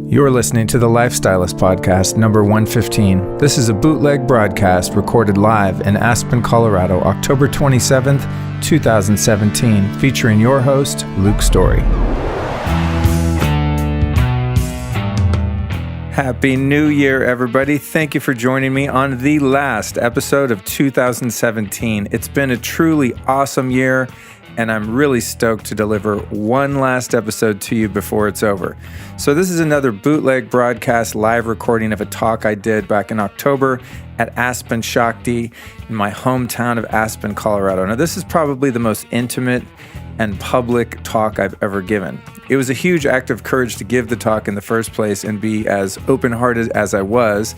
You're listening to the Lifestylist Podcast, number 115. This is a bootleg broadcast recorded live in Aspen, Colorado, October 27th, 2017, featuring your host, Luke Storey. Happy New Year, everybody. Thank you for joining me on the last episode of 2017. It's been a truly awesome year, and I'm really stoked to deliver one last episode to you before it's over. So this is another bootleg broadcast live recording of a talk I did back in October at Aspen Shakti in my hometown of Aspen, Colorado. Now, this is probably the most intimate and public talk I've ever given. It was a huge act of courage to give the talk in the first place and be as open-hearted as I was,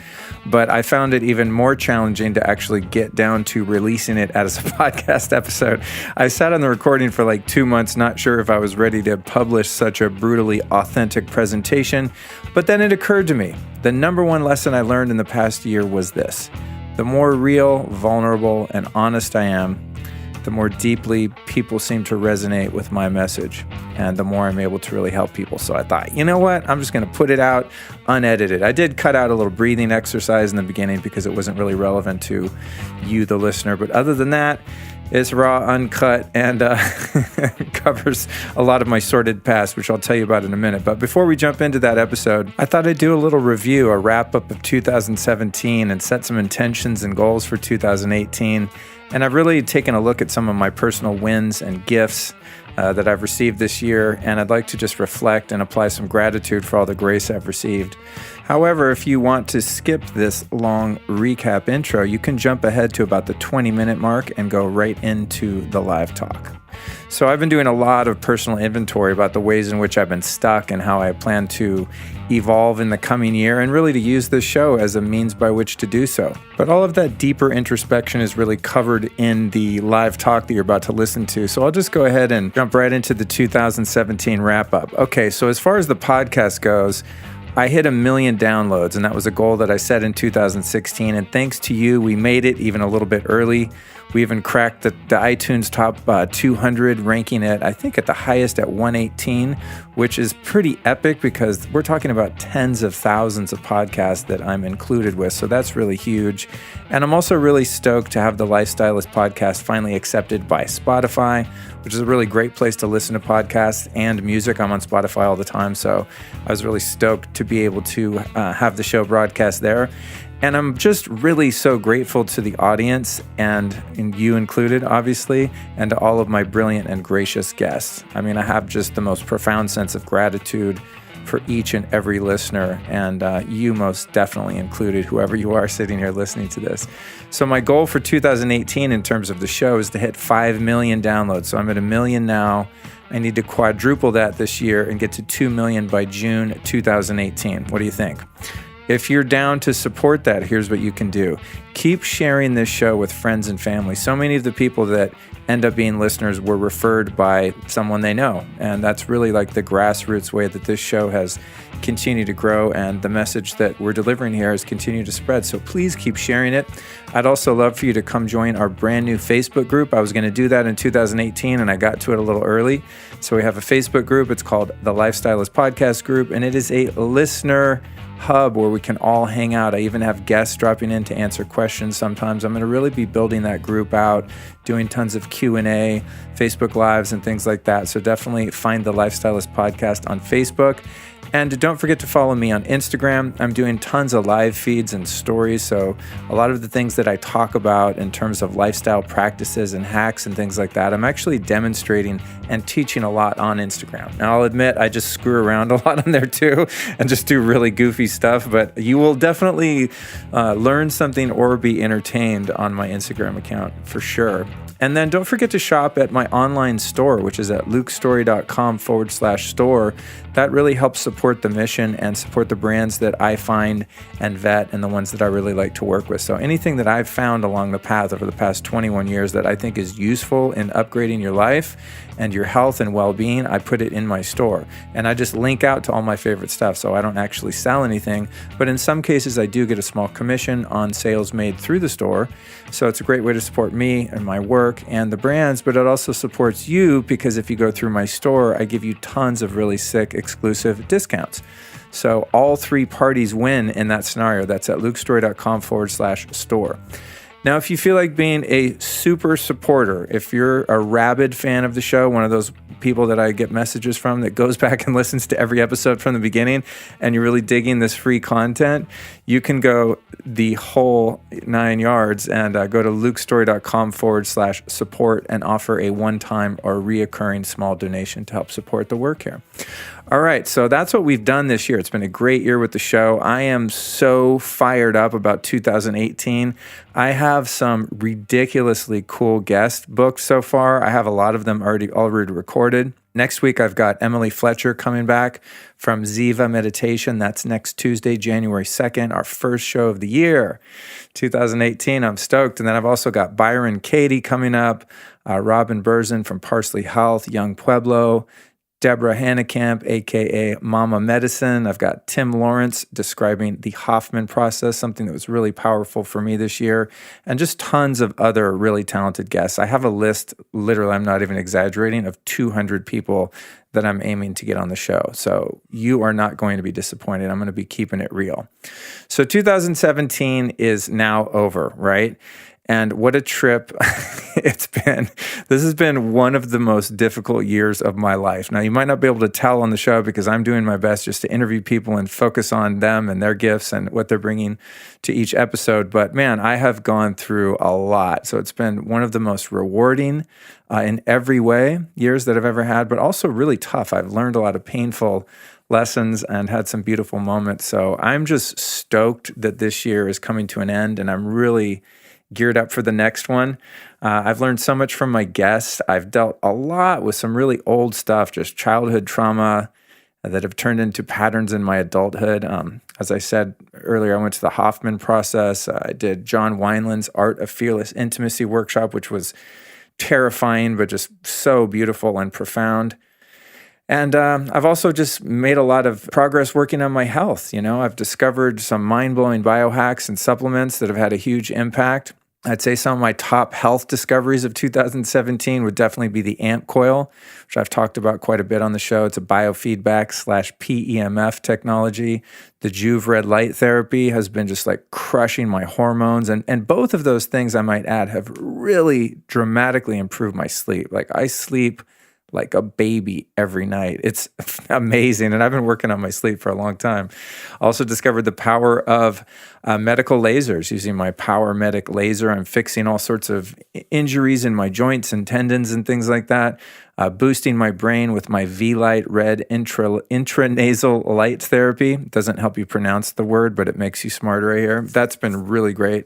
but I found it even more challenging to actually get down to releasing it as a podcast episode. I sat on the recording for like 2 months, not sure if I was ready to publish such a brutally authentic presentation, but then it occurred to me, the number one lesson I learned in the past year was this: the more real, vulnerable, and honest I am, the more deeply people seem to resonate with my message, and the more I'm able to really help people. So I thought, you know what? I'm just going to put it out unedited. I did cut out a little breathing exercise in the beginning because it wasn't really relevant to you, the listener. But other than that, it's raw, uncut, and covers a lot of my sordid past, which I'll tell you about in a minute. But before we jump into that episode, I thought I'd do a little review, a wrap-up of 2017, and set some intentions and goals for 2018. And I've really taken a look at some of my personal wins and gifts that I've received this year, and I'd like to just reflect and apply some gratitude for all the grace I've received. However, if you want to skip this long recap intro, you can jump ahead to about the 20-minute mark and go right into the live talk. So I've been doing a lot of personal inventory about the ways in which I've been stuck and how I plan to evolve in the coming year, and really to use this show as a means by which to do so. But all of that deeper introspection is really covered in the live talk that you're about to listen to. So I'll just go ahead and jump right into the 2017 wrap up. Okay, so as far as the podcast goes, I hit 1 million downloads, and that was a goal that I set in 2016. And thanks to you, we made it even a little bit early. We even cracked the iTunes top 200, ranking it, I think, at the highest at 118, which is pretty epic because we're talking about tens of thousands of podcasts that I'm included with. So that's really huge. And I'm also really stoked to have the Lifestylist podcast finally accepted by Spotify, which is a really great place to listen to podcasts and music. I'm on Spotify all the time, so I was really stoked to be able to have the show broadcast there. And I'm just really so grateful to the audience, and you included, obviously, and to all of my brilliant and gracious guests. I mean, I have just the most profound sense of gratitude for each and every listener, and you most definitely included, whoever you are sitting here listening to this. So my goal for 2018 in terms of the show is to hit 5 million downloads. So I'm at 1 million now. I need to quadruple that this year and get to 2 million by June 2018. What do you think? If you're down to support that, here's what you can do. Keep sharing this show with friends and family. So many of the people that end up being listeners were referred by someone they know. And that's really like the grassroots way that this show has continued to grow, and the message that we're delivering here has continued to spread. So please keep sharing it. I'd also love for you to come join our brand new Facebook group. I was going to do that in 2018, and I got to it a little early. So we have a Facebook group. It's called the Lifestylist Podcast Group, and it is a listener hub where we can all hang out. I even have guests dropping in to answer questions sometimes. I'm going to really be building that group out, doing tons of Q&A, Facebook Lives, and things like that. So definitely find the Lifestylist Podcast on Facebook. And don't forget to follow me on Instagram. I'm doing tons of live feeds and stories. So a lot of the things that I talk about in terms of lifestyle practices and hacks and things like that, I'm actually demonstrating and teaching a lot on Instagram. Now, I'll admit I just screw around a lot on there too and just do really goofy stuff, but you will definitely learn something or be entertained on my Instagram account for sure. And then don't forget to shop at my online store, which is at lukestorey.com/store. That really helps support the mission and support the brands that I find and vet and the ones that I really like to work with. So anything that I've found along the path over the past 21 years that I think is useful in upgrading your life and your health and well-being, I put it in my store. And I just link out to all my favorite stuff, so I don't actually sell anything. But in some cases, I do get a small commission on sales made through the store. So it's a great way to support me and my work and the brands, but it also supports you because if you go through my store, I give you tons of really sick, exclusive discounts. So all three parties win in that scenario. That's at lukestorey.com/store. Now, if you feel like being a super supporter, if you're a rabid fan of the show, one of those people that I get messages from that goes back and listens to every episode from the beginning, and you're really digging this free content, you can go the whole 9 yards and go to lukestorey.com/support and offer a one-time or reoccurring small donation to help support the work here. All right, so that's what we've done this year. It's been a great year with the show. I am so fired up about 2018. I have some ridiculously cool guests booked so far. I have a lot of them already recorded. Next week, I've got Emily Fletcher coming back from Ziva Meditation. That's next Tuesday, January 2nd, our first show of the year, 2018. I'm stoked. And then I've also got Byron Katie coming up, Robin Berzin from Parsley Health, Young Pueblo, Deborah Hannekamp, a.k.a. Mama Medicine. I've got Tim Lawrence describing the Hoffman process, something that was really powerful for me this year, and just tons of other really talented guests. I have a list, literally, I'm not even exaggerating, of 200 people that I'm aiming to get on the show. So you are not going to be disappointed. I'm going to be keeping it real. So 2017 is now over, right? And what a trip it's been. This has been one of the most difficult years of my life. Now, you might not be able to tell on the show because I'm doing my best just to interview people and focus on them and their gifts and what they're bringing to each episode. But man, I have gone through a lot. So it's been one of the most rewarding in every way years that I've ever had, but also really tough. I've learned a lot of painful lessons and had some beautiful moments. So I'm just stoked that this year is coming to an end, and I'm really geared up for the next one. I've learned so much from my guests. I've dealt a lot with some really old stuff, just childhood trauma that have turned into patterns in my adulthood. As I said earlier, I went to the Hoffman process. I did John Wineland's Art of Fearless Intimacy workshop, which was terrifying, but just so beautiful and profound. And I've also just made a lot of progress working on my health. You know, I've discovered some mind-blowing biohacks and supplements that have had a huge impact. I'd say some of my top health discoveries of 2017 would definitely be the AMP coil, which I've talked about quite a bit on the show. It's a biofeedback/PEMF technology. The Juve red light therapy has been just like crushing my hormones. And both of those things, I might add, have really dramatically improved my sleep. Like I sleep like a baby every night. It's amazing. And I've been working on my sleep for a long time. Also discovered the power of medical lasers. Using my Power Medic laser, I'm fixing all sorts of injuries in my joints and tendons and things like that. Boosting my brain with my V-Light red intranasal light therapy. It doesn't help you pronounce the word, but it makes you smarter here. That's been really great.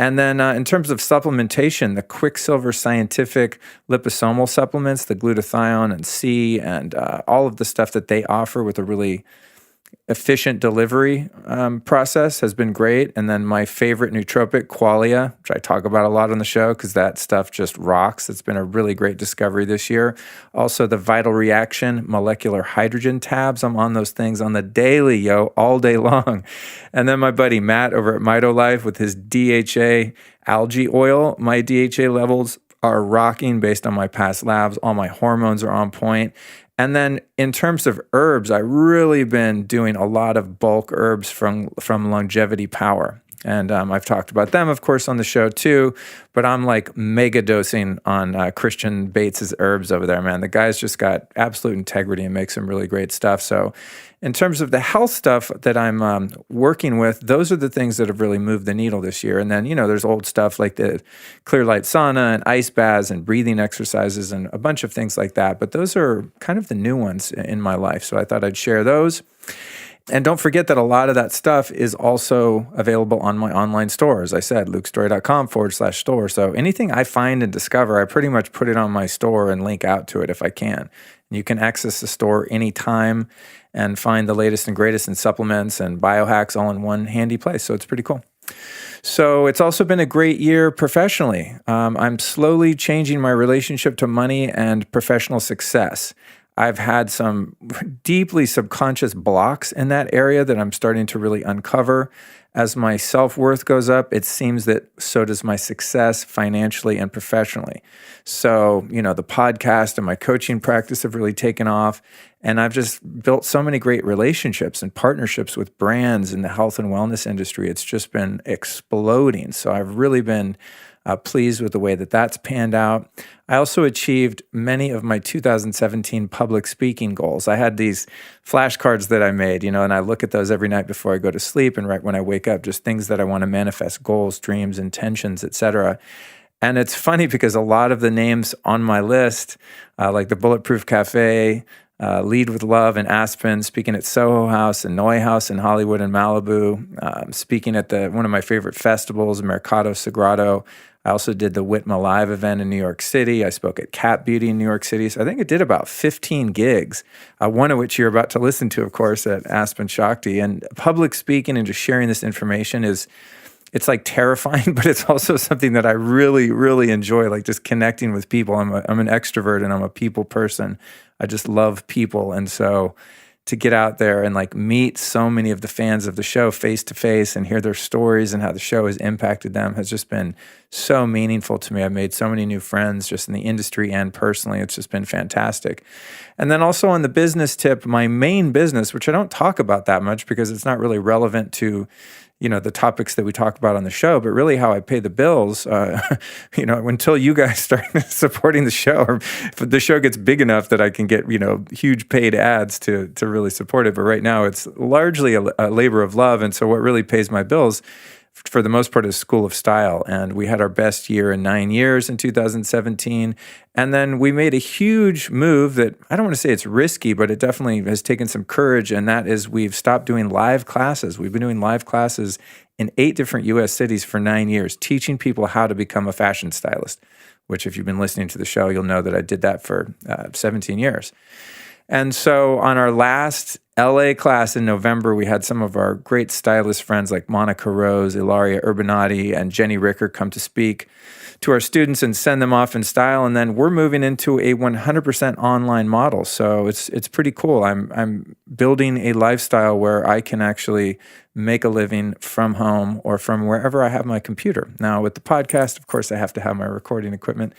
And then in terms of supplementation, the Quicksilver Scientific liposomal supplements, the glutathione and C, and all of the stuff that they offer with a really efficient delivery process has been great. And then my favorite nootropic, Qualia, which I talk about a lot on the show because that stuff just rocks. It's been a really great discovery this year. Also, the Vital Reaction molecular hydrogen tabs. I'm on those things on the daily, all day long. And then my buddy Matt over at MitoLife with his DHA algae oil. My DHA levels are rocking based on my past labs. All my hormones are on point. And then in terms of herbs, I've really been doing a lot of bulk herbs from Longevity Power. And I've talked about them, of course, on the show too. But I'm like mega dosing on Christian Bates's herbs over there, man. The guy's just got absolute integrity and makes some really great stuff. So in terms of the health stuff that I'm working with, those are the things that have really moved the needle this year. And then, there's old stuff like the clear light sauna and ice baths and breathing exercises and a bunch of things like that. But those are kind of the new ones in my life. So I thought I'd share those. And don't forget that a lot of that stuff is also available on my online store. As I said, lukestorey.com/store. So anything I find and discover, I pretty much put it on my store and link out to it if I can. And you can access the store anytime and find the latest and greatest in supplements and biohacks all in one handy place. So it's pretty cool. So it's also been a great year professionally. I'm slowly changing my relationship to money and professional success. I've had some deeply subconscious blocks in that area that I'm starting to really uncover. As my self-worth goes up, it seems that so does my success financially and professionally. So, the podcast and my coaching practice have really taken off. And I've just built so many great relationships and partnerships with brands in the health and wellness industry. It's just been exploding. So I've really been pleased with the way that that's panned out. I also achieved many of my 2017 public speaking goals. I had these flashcards that I made, and I look at those every night before I go to sleep and right when I wake up, just things that I want to manifest, goals, dreams, intentions, etc. And it's funny because a lot of the names on my list, like the Bulletproof Cafe, Lead with Love in Aspen, speaking at Soho House and Noi House in Hollywood and Malibu, speaking at one of my favorite festivals, Mercado Sagrado. I also did the Whitma Live event in New York City. I spoke at Cat Beauty in New York City. So I think I did about 15 gigs, one of which you're about to listen to, of course, at Aspen Shakti. And public speaking and just sharing this information it's like terrifying, but it's also something that I really, really enjoy, like just connecting with people. I'm an extrovert and I'm a people person. I just love people. And so to get out there and like meet so many of the fans of the show face to face and hear their stories and how the show has impacted them has just been so meaningful to me. I've made so many new friends just in the industry and personally. It's just been fantastic. And then also on the business tip, my main business, which I don't talk about that much because it's not really relevant to the topics that we talk about on the show, but really how I pay the bills, until you guys start supporting the show, or if the show gets big enough that I can get, huge paid ads to really support it. But right now it's largely a labor of love. And so what really pays my bills for the most part is School of Style. And we had our best year in 9 years in 2017. And then we made a huge move that I don't want to say it's risky, but it definitely has taken some courage. And that is we've stopped doing live classes. We've been doing live classes in 8 different U.S. cities for 9 years, teaching people how to become a fashion stylist, which if you've been listening to the show, you'll know that I did that for 17 years. And so on our last LA class in November, we had some of our great stylist friends like Monica Rose, Ilaria Urbanati, and Jenny Ricker come to speak to our students and send them off in style. And then we're moving into a 100% online model. So it's pretty cool. I'm building a lifestyle where I can actually make a living from home or from wherever I have my computer. Now, with the podcast, of course, I have to have my recording equipment,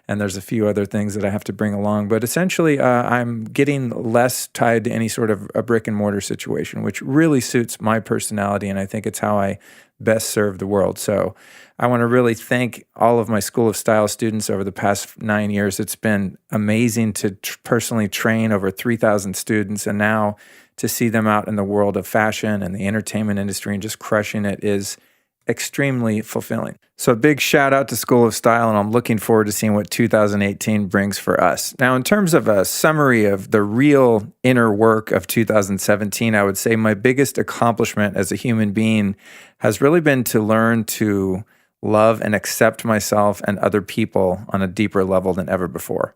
and there's a few other things that I have to bring along. But essentially, I'm getting less tied to any sort of a brick and mortar situation, which really suits my personality, and I think it's how I best serve the world. So I want to really thank all of my School of Style students over the past 9 years. It's been amazing to personally train over 3,000 students, and now to see them out in the world of fashion and the entertainment industry and just crushing it is extremely fulfilling. So a big shout out to School of Style, and I'm looking forward to seeing what 2018 brings for us. Now, in terms of a summary of the real inner work of 2017, I would say my biggest accomplishment as a human being has really been to learn to love and accept myself and other people on a deeper level than ever before.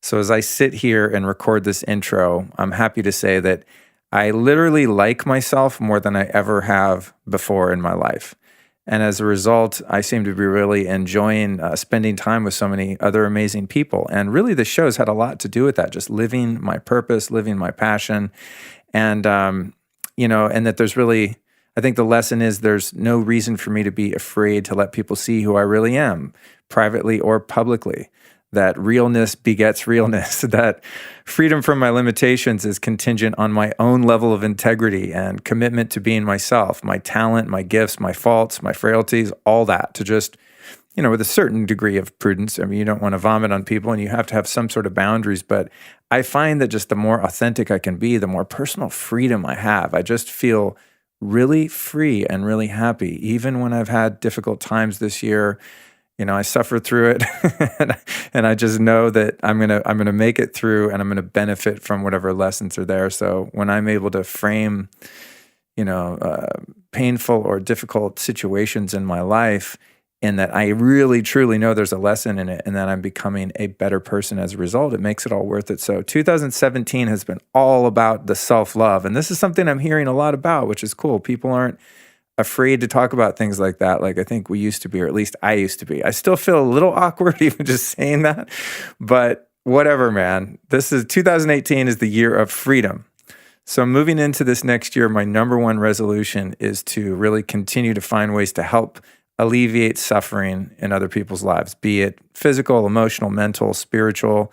So as I sit here and record this intro, I'm happy to say that I literally like myself more than I ever have before in my life. And as a result, I seem to be really enjoying spending time with so many other amazing people. And really the show's had a lot to do with that, just living my purpose, living my passion. And, and that there's really, I think the lesson is there's no reason for me to be afraid to let people see who I really am, privately or publicly. That realness begets realness, that freedom from my limitations is contingent on my own level of integrity and commitment to being myself, my talent, my gifts, my faults, my frailties, all that, to just, with a certain degree of prudence. I mean, you don't want to vomit on people and you have to have some sort of boundaries, but I find that just the more authentic I can be, the more personal freedom I have. I just feel really free and really happy, even when I've had difficult times this year. I suffered through it, and I just know that I'm gonna make it through, and I'm gonna benefit from whatever lessons are there. So when I'm able to frame, painful or difficult situations in my life, in that I really truly know there's a lesson in it, and that I'm becoming a better person as a result, it makes it all worth it. So 2017 has been all about the self-love, and this is something I'm hearing a lot about, which is cool. People aren't afraid to talk about things like that, like I think we used to be, or at least I used to be. I still feel a little awkward even just saying that, but whatever, man. This is 2018 is the year of freedom. So moving into this next year, my number one resolution is to really continue to find ways to help alleviate suffering in other people's lives, be it physical, emotional, mental, spiritual.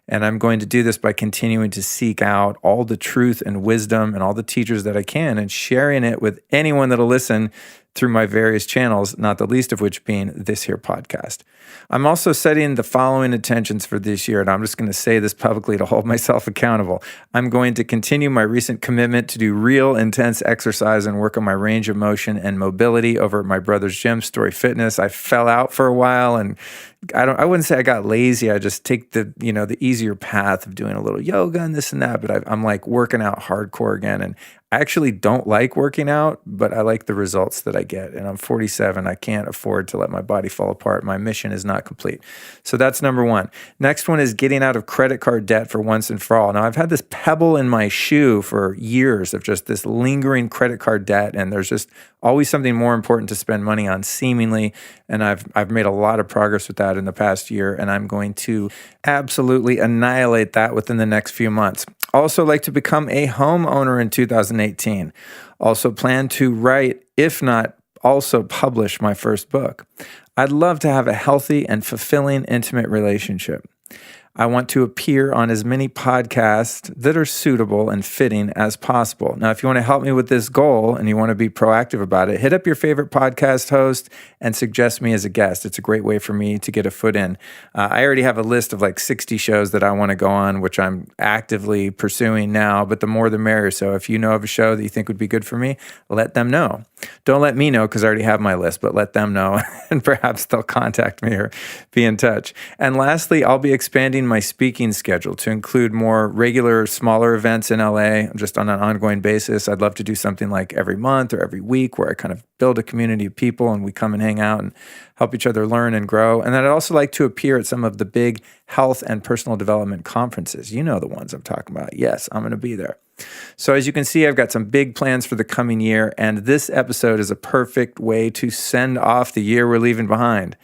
And I'm going to do this by continuing to seek out all the truth and wisdom and all the teachers that I can and sharing it with anyone that'll listen through my various channels, not the least of which being this here podcast. I'm also setting the following intentions for this year, and I'm just going to say this publicly to hold myself accountable. I'm going to continue my recent commitment to do real intense exercise and work on my range of motion and mobility over at my brother's gym, Storey Fitness. I fell out for a while, and I wouldn't say I got lazy. I just take the easier path of doing a little yoga and this and that, but I'm like working out hardcore again. And I actually don't like working out, but I like the results that I get. And I'm 47. I can't afford to let my body fall apart. My mission is not complete. So that's number one. Next one is getting out of credit card debt for once and for all. Now, I've had this pebble in my shoe for years of just this lingering credit card debt. And there's just always something more important to spend money on, seemingly. And I've made a lot of progress with that in the past year. And I'm going to absolutely annihilate that within the next few months. Also like to become a homeowner in 2018. Also plan to write, if not also publish my first book. I'd love to have a healthy and fulfilling intimate relationship. I want to appear on as many podcasts that are suitable and fitting as possible. Now, if you want to help me with this goal and you want to be proactive about it, hit up your favorite podcast host and suggest me as a guest. It's a great way for me to get a foot in. I already have a list of like 60 shows that I want to go on, which I'm actively pursuing now, but the more the merrier. So if you know of a show that you think would be good for me, let them know. Don't let me know because I already have my list, but let them know and perhaps they'll contact me or be in touch. And lastly, I'll be expanding my speaking schedule to include more regular, smaller events in LA just on an ongoing basis. I'd love to do something like every month or every week where I kind of build a community of people and we come and hang out and help each other learn and grow. And then I'd also like to appear at some of the big health and personal development conferences. You know the ones I'm talking about. Yes, I'm going to be there. So as you can see, I've got some big plans for the coming year, and this episode is a perfect way to send off the year we're leaving behind.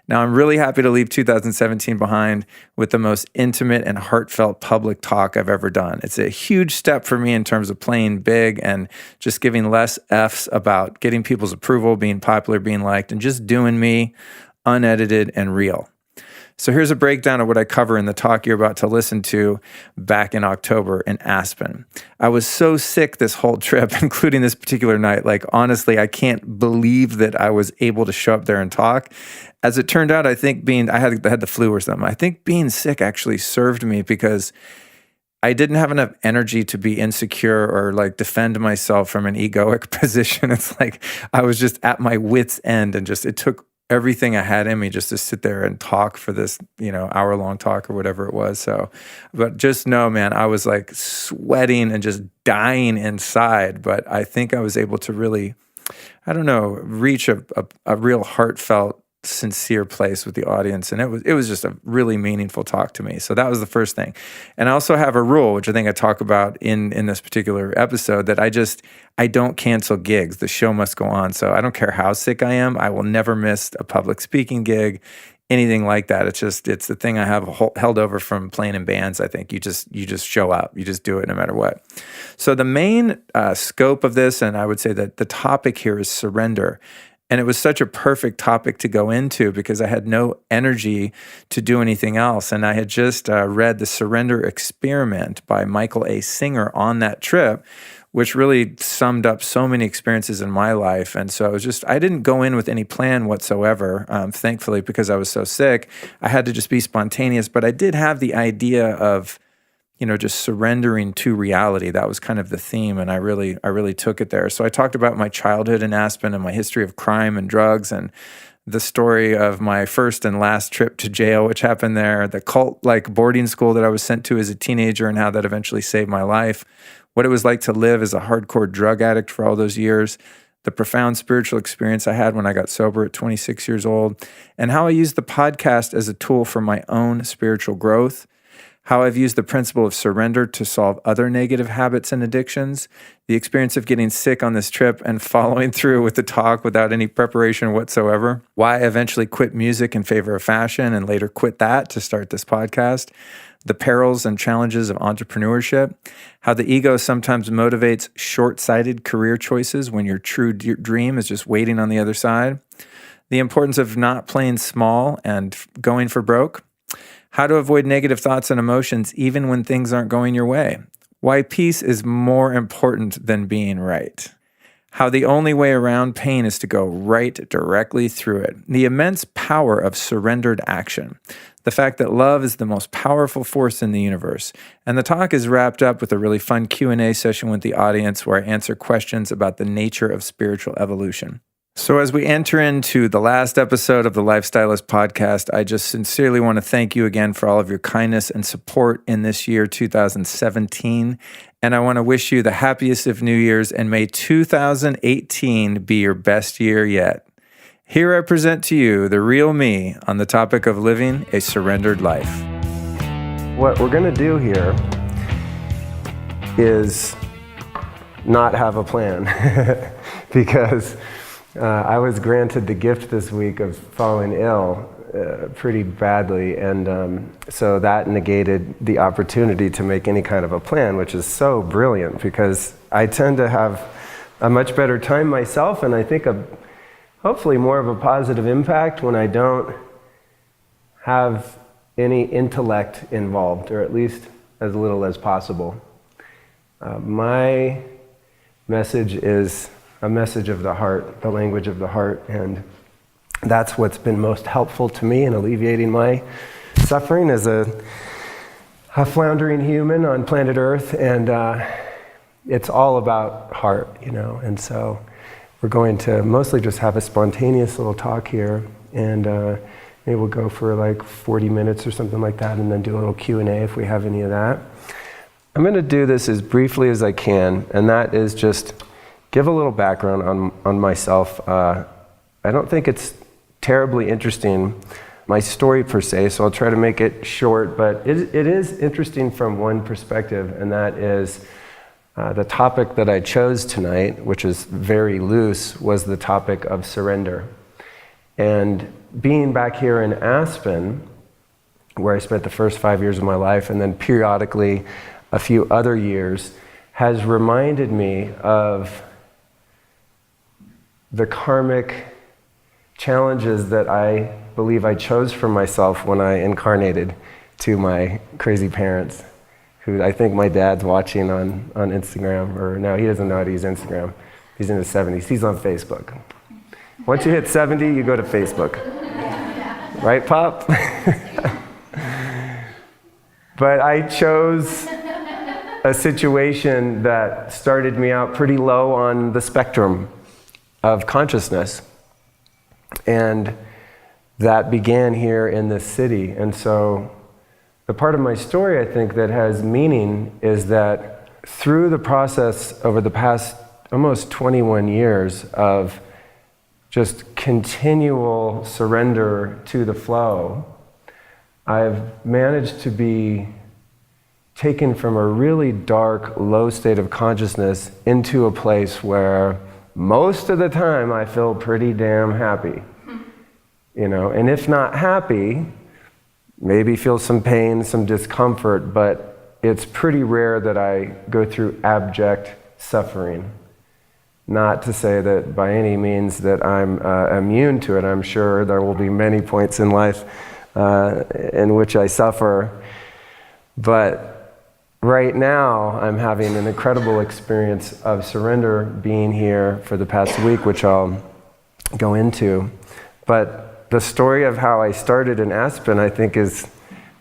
Now, I'm really happy to leave 2017 behind with the most intimate and heartfelt public talk I've ever done. It's a huge step for me in terms of playing big and just giving less F's about getting people's approval, being popular, being liked, and just doing me, unedited and real. So here's a breakdown of what I cover in the talk you're about to listen to back in October in Aspen. I was so sick this whole trip, including this particular night. Like, honestly, I can't believe that I was able to show up there and talk. As it turned out, I think I had the flu or something. I think being sick actually served me because I didn't have enough energy to be insecure or like defend myself from an egoic position. It's like I was just at my wit's end and it took everything I had in me just to sit there and talk for this, hour-long talk or whatever it was. So, but just know, man, I was like sweating and just dying inside. But I think I was able to really, reach a real heartfelt, sincere place with the audience. And it was just a really meaningful talk to me. So that was the first thing. And I also have a rule, which I think I talk about in this particular episode, that I don't cancel gigs. The show must go on. So I don't care how sick I am. I will never miss a public speaking gig, anything like that. It's the thing I have held over from playing in bands. I think you just show up, you just do it no matter what. So the main scope of this, and I would say that the topic here is surrender. And it was such a perfect topic to go into because I had no energy to do anything else. And I had just read The Surrender Experiment by Michael A. Singer on that trip, which really summed up so many experiences in my life. And so I didn't go in with any plan whatsoever, thankfully, because I was so sick. I had to just be spontaneous. But I did have the idea of just surrendering to reality. That was kind of the theme, and I really took it there. So I talked about my childhood in Aspen and my history of crime and drugs and the story of my first and last trip to jail, which happened there, the cult-like boarding school that I was sent to as a teenager and how that eventually saved my life, what it was like to live as a hardcore drug addict for all those years, the profound spiritual experience I had when I got sober at 26 years old, and how I used the podcast as a tool for my own spiritual growth, how I've used the principle of surrender to solve other negative habits and addictions, the experience of getting sick on this trip and following through with the talk without any preparation whatsoever, why I eventually quit music in favor of fashion and later quit that to start this podcast, the perils and challenges of entrepreneurship, how the ego sometimes motivates short-sighted career choices when your true dream is just waiting on the other side, the importance of not playing small and going for broke, how to avoid negative thoughts and emotions even when things aren't going your way, why peace is more important than being right, how the only way around pain is to go right directly through it, the immense power of surrendered action, the fact that love is the most powerful force in the universe, and the talk is wrapped up with a really fun Q&A session with the audience where I answer questions about the nature of spiritual evolution. So as we enter into the last episode of the Lifestylist podcast, I just sincerely want to thank you again for all of your kindness and support in this year, 2017. And I want to wish you the happiest of New Year's, and may 2018 be your best year yet. Here I present to you the real me on the topic of living a surrendered life. What we're going to do here is not have a plan because I was granted the gift this week of falling ill pretty badly, and so that negated the opportunity to make any kind of a plan, which is so brilliant because I tend to have a much better time myself, and I think hopefully more of a positive impact when I don't have any intellect involved, or at least as little as possible. My message is a message of the heart, the language of the heart, and that's what's been most helpful to me in alleviating my suffering as a floundering human on planet Earth, and it's all about heart, and so we're going to mostly just have a spontaneous little talk here, and maybe we'll go for like 40 minutes or something like that, and then do a little Q&A if we have any of that. I'm going to do this as briefly as I can, and that is just give a little background on myself. I don't think it's terribly interesting, my story per se, so I'll try to make it short, but it is interesting from one perspective, and that is the topic that I chose tonight, which is very loose, was the topic of surrender. And being back here in Aspen, where I spent the first 5 years of my life, and then periodically a few other years, has reminded me of the karmic challenges that I believe I chose for myself when I incarnated to my crazy parents, who I think my dad's watching on Instagram, or no, he doesn't know how to use Instagram. He's in his 70s. He's on Facebook. Once you hit 70, you go to Facebook. Right, Pop? But I chose a situation that started me out pretty low on the spectrum of consciousness, and that began here in this city. And so the part of my story I think that has meaning is that through the process over the past almost 21 years of just continual surrender to the flow, I've managed to be taken from a really dark, low state of consciousness into a place where most of the time I feel pretty damn happy, and if not happy, maybe feel some pain, some discomfort, but it's pretty rare that I go through abject suffering. Not to say that by any means that I'm immune to it. I'm sure there will be many points in life in which I suffer, but right now, I'm having an incredible experience of surrender being here for the past week, which I'll go into. But the story of how I started in Aspen, I think, is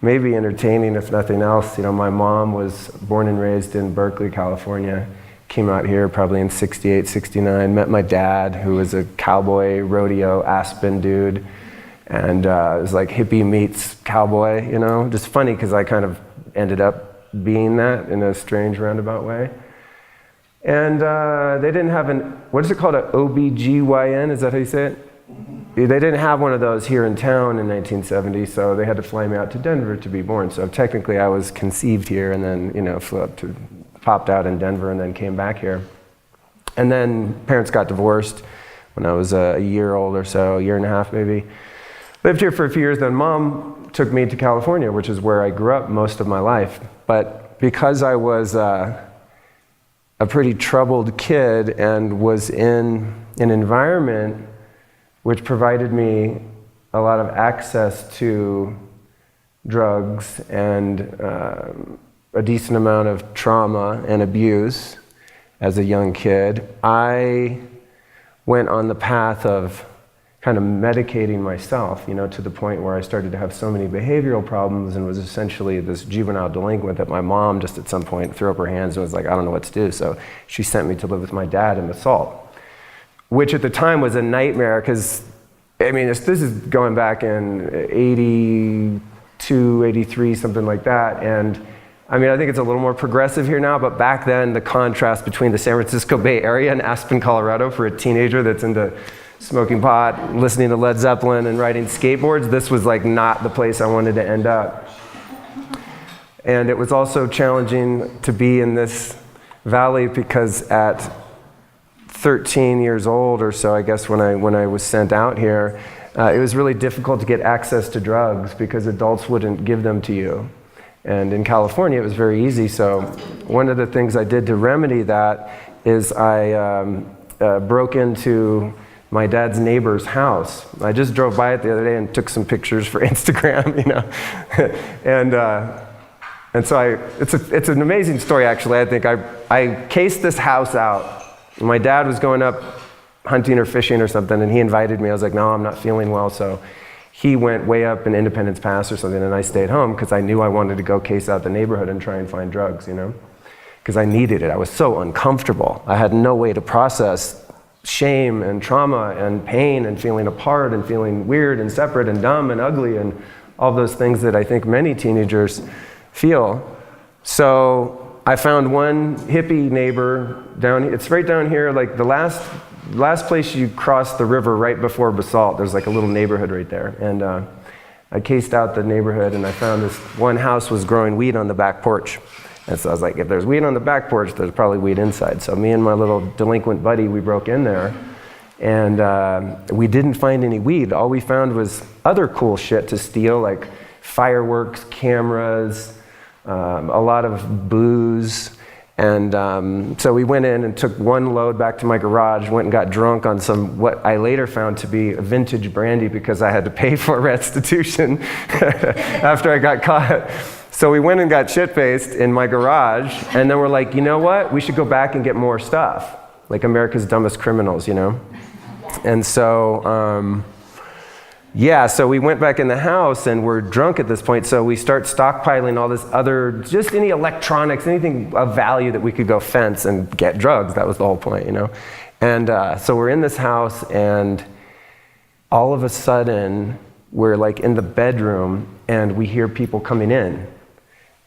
maybe entertaining, if nothing else. My mom was born and raised in Berkeley, California, came out here probably in 68, 69, met my dad, who was a cowboy rodeo Aspen dude, and it was like hippie meets cowboy, just funny because I kind of ended up being that in a strange roundabout way. And they didn't have what is it called, an OBGYN, is that how you say it? They didn't have one of those here in town in 1970, so they had to fly me out to Denver to be born. So technically I was conceived here and then, popped out in Denver and then came back here. And then parents got divorced when I was a year old or so, a year and a half maybe. Lived here for a few years, then Mom took me to California, which is where I grew up most of my life. But because I was a pretty troubled kid and was in an environment which provided me a lot of access to drugs and a decent amount of trauma and abuse as a young kid, I went on the path of kind of medicating myself, to the point where I started to have so many behavioral problems and was essentially this juvenile delinquent that my mom just at some point threw up her hands and was like, I don't know what to do. So she sent me to live with my dad in Basalt, which at the time was a nightmare because, this is going back in 82, 83, something like that. And I think it's a little more progressive here now, but back then the contrast between the San Francisco Bay Area and Aspen, Colorado for a teenager that's into smoking pot, listening to Led Zeppelin, and riding skateboards, this was like not the place I wanted to end up. And it was also challenging to be in this valley because at 13 years old or so, I guess, when I was sent out here, it was really difficult to get access to drugs because adults wouldn't give them to you. And in California, it was very easy. So one of the things I did to remedy that is I broke into my dad's neighbor's house. I just drove by it the other day and took some pictures for Instagram, and so it's an amazing story, actually. I think I cased this house out. My dad was going up hunting or fishing or something, and he invited me. I was like, no, I'm not feeling well, so he went way up in Independence Pass or something, and I stayed home because I knew I wanted to go case out the neighborhood and try and find drugs, because I needed it. I was so uncomfortable. I had no way to process shame and trauma and pain and feeling apart and feeling weird and separate and dumb and ugly and all those things that I think many teenagers feel. So I found one hippie neighbor it's right down here, like the last place you cross the river right before Basalt. There's like a little neighborhood right there. And I cased out the neighborhood and I found this one house was growing weed on the back porch. And so I was like, if there's weed on the back porch, there's probably weed inside. So me and my little delinquent buddy, we broke in there, and we didn't find any weed. All we found was other cool shit to steal, like fireworks, cameras, a lot of booze. And so we went in and took one load back to my garage, went and got drunk on some, what I later found to be vintage brandy because I had to pay for restitution after I got caught. So we went and got shit-faced in my garage, and then we're like, you know what? We should go back and get more stuff, like America's Dumbest Criminals, And so, so we went back in the house, and we're drunk at this point, so we start stockpiling all this other, just any electronics, anything of value that we could go fence and get drugs. That was the whole point, And so we're in this house, and all of a sudden, we're like in the bedroom, and we hear people coming in.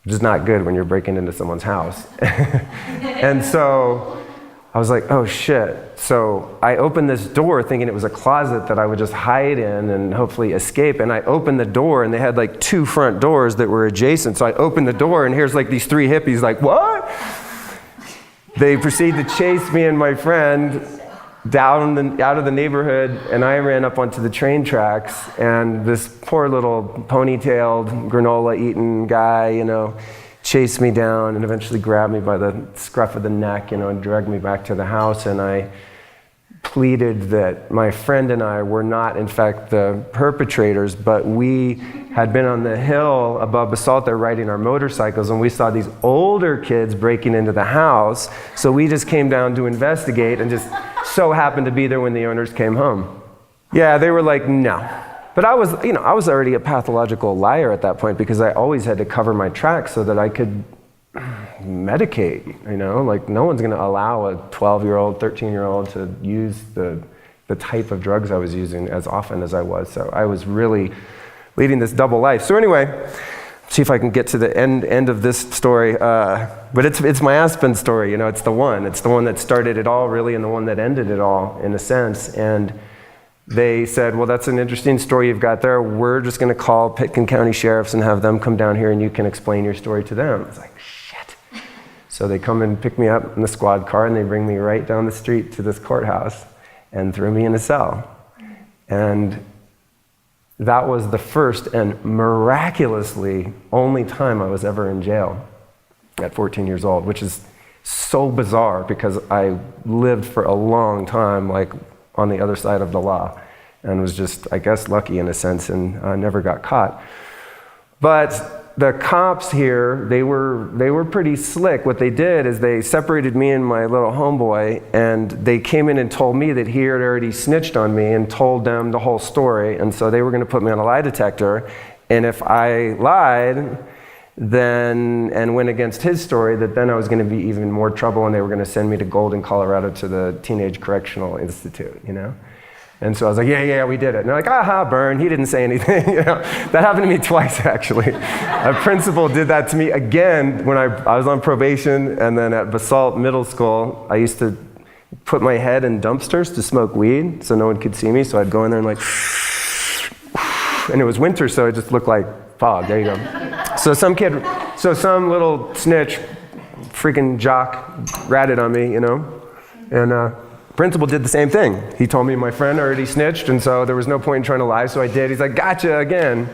Which is not good when you're breaking into someone's house. And so I was like, oh shit. So I opened this door thinking it was a closet that I would just hide in and hopefully escape. And I opened the door and they had like two front doors that were adjacent. So I opened the door and here's like these three hippies like, what? They proceed to chase me and my friend out of the neighborhood, and I ran up onto the train tracks, and this poor little ponytailed, granola-eating guy, chased me down and eventually grabbed me by the scruff of the neck, and dragged me back to the house, and I pleaded that my friend and I were not, in fact, the perpetrators, but we had been on the hill above Basalt there riding our motorcycles, and we saw these older kids breaking into the house, so we just came down to investigate and just so happened to be there when the owners came home. Yeah, they were like, no. But I was already a pathological liar at that point because I always had to cover my tracks so that I could medicate, like no one's gonna allow a 12-year-old, 13-year-old to use the type of drugs I was using as often as I was. So I was really leading this double life. So anyway, see if I can get to the end of this story. But it's my Aspen story, it's the one that started it all really and the one that ended it all in a sense. And they said, well, that's an interesting story you've got there. We're just gonna call Pitkin County Sheriffs and have them come down here and you can explain your story to them. I was like, shit. So they come and pick me up in the squad car and they bring me right down the street to this courthouse and threw me in a cell. And that was the first and miraculously only time I was ever in jail at 14 years old, which is so bizarre because I lived for a long time like on the other side of the law and was just, I guess, lucky in a sense and never got caught. But the cops here, they were pretty slick. What they did is they separated me and my little homeboy, and they came in and told me that he had already snitched on me and told them the whole story, and so they were going to put me on a lie detector, and if I lied then and went against his story, that then I was going to be even more trouble, and they were going to send me to Golden, Colorado to the Teenage Correctional Institute, you know? And so I was like, yeah, we did it. And they're like, aha, burn, he didn't say anything. You know, that happened to me twice, actually. A principal did that to me again when I was on probation, and then at Basalt Middle School, I used to put my head in dumpsters to smoke weed so no one could see me, so I'd go in there and like, and it was winter, so it just looked like fog. There you go. So some little snitch, freaking jock, ratted on me, you know, and principal did the same thing. He told me my friend already snitched, and so there was no point in trying to lie, so I did. He's like, gotcha again.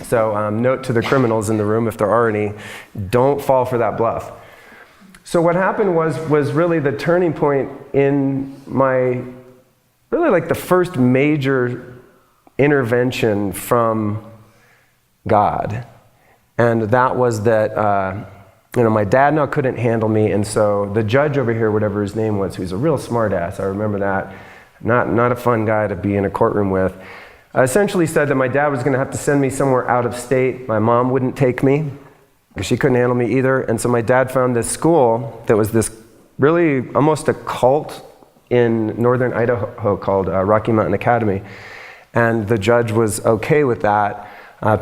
So note to the criminals in the room, if there are any, don't fall for that bluff. So what happened was really the turning point in my, really like the first major intervention from God. And that was that, my dad now couldn't handle me, and so the judge over here, whatever his name was, who's a real smart ass, I remember that, not a fun guy to be in a courtroom with, essentially said that my dad was going to have to send me somewhere out of state. My mom wouldn't take me, because she couldn't handle me either, and so my dad found this school that was this really almost a cult in northern Idaho called Rocky Mountain Academy, and the judge was okay with that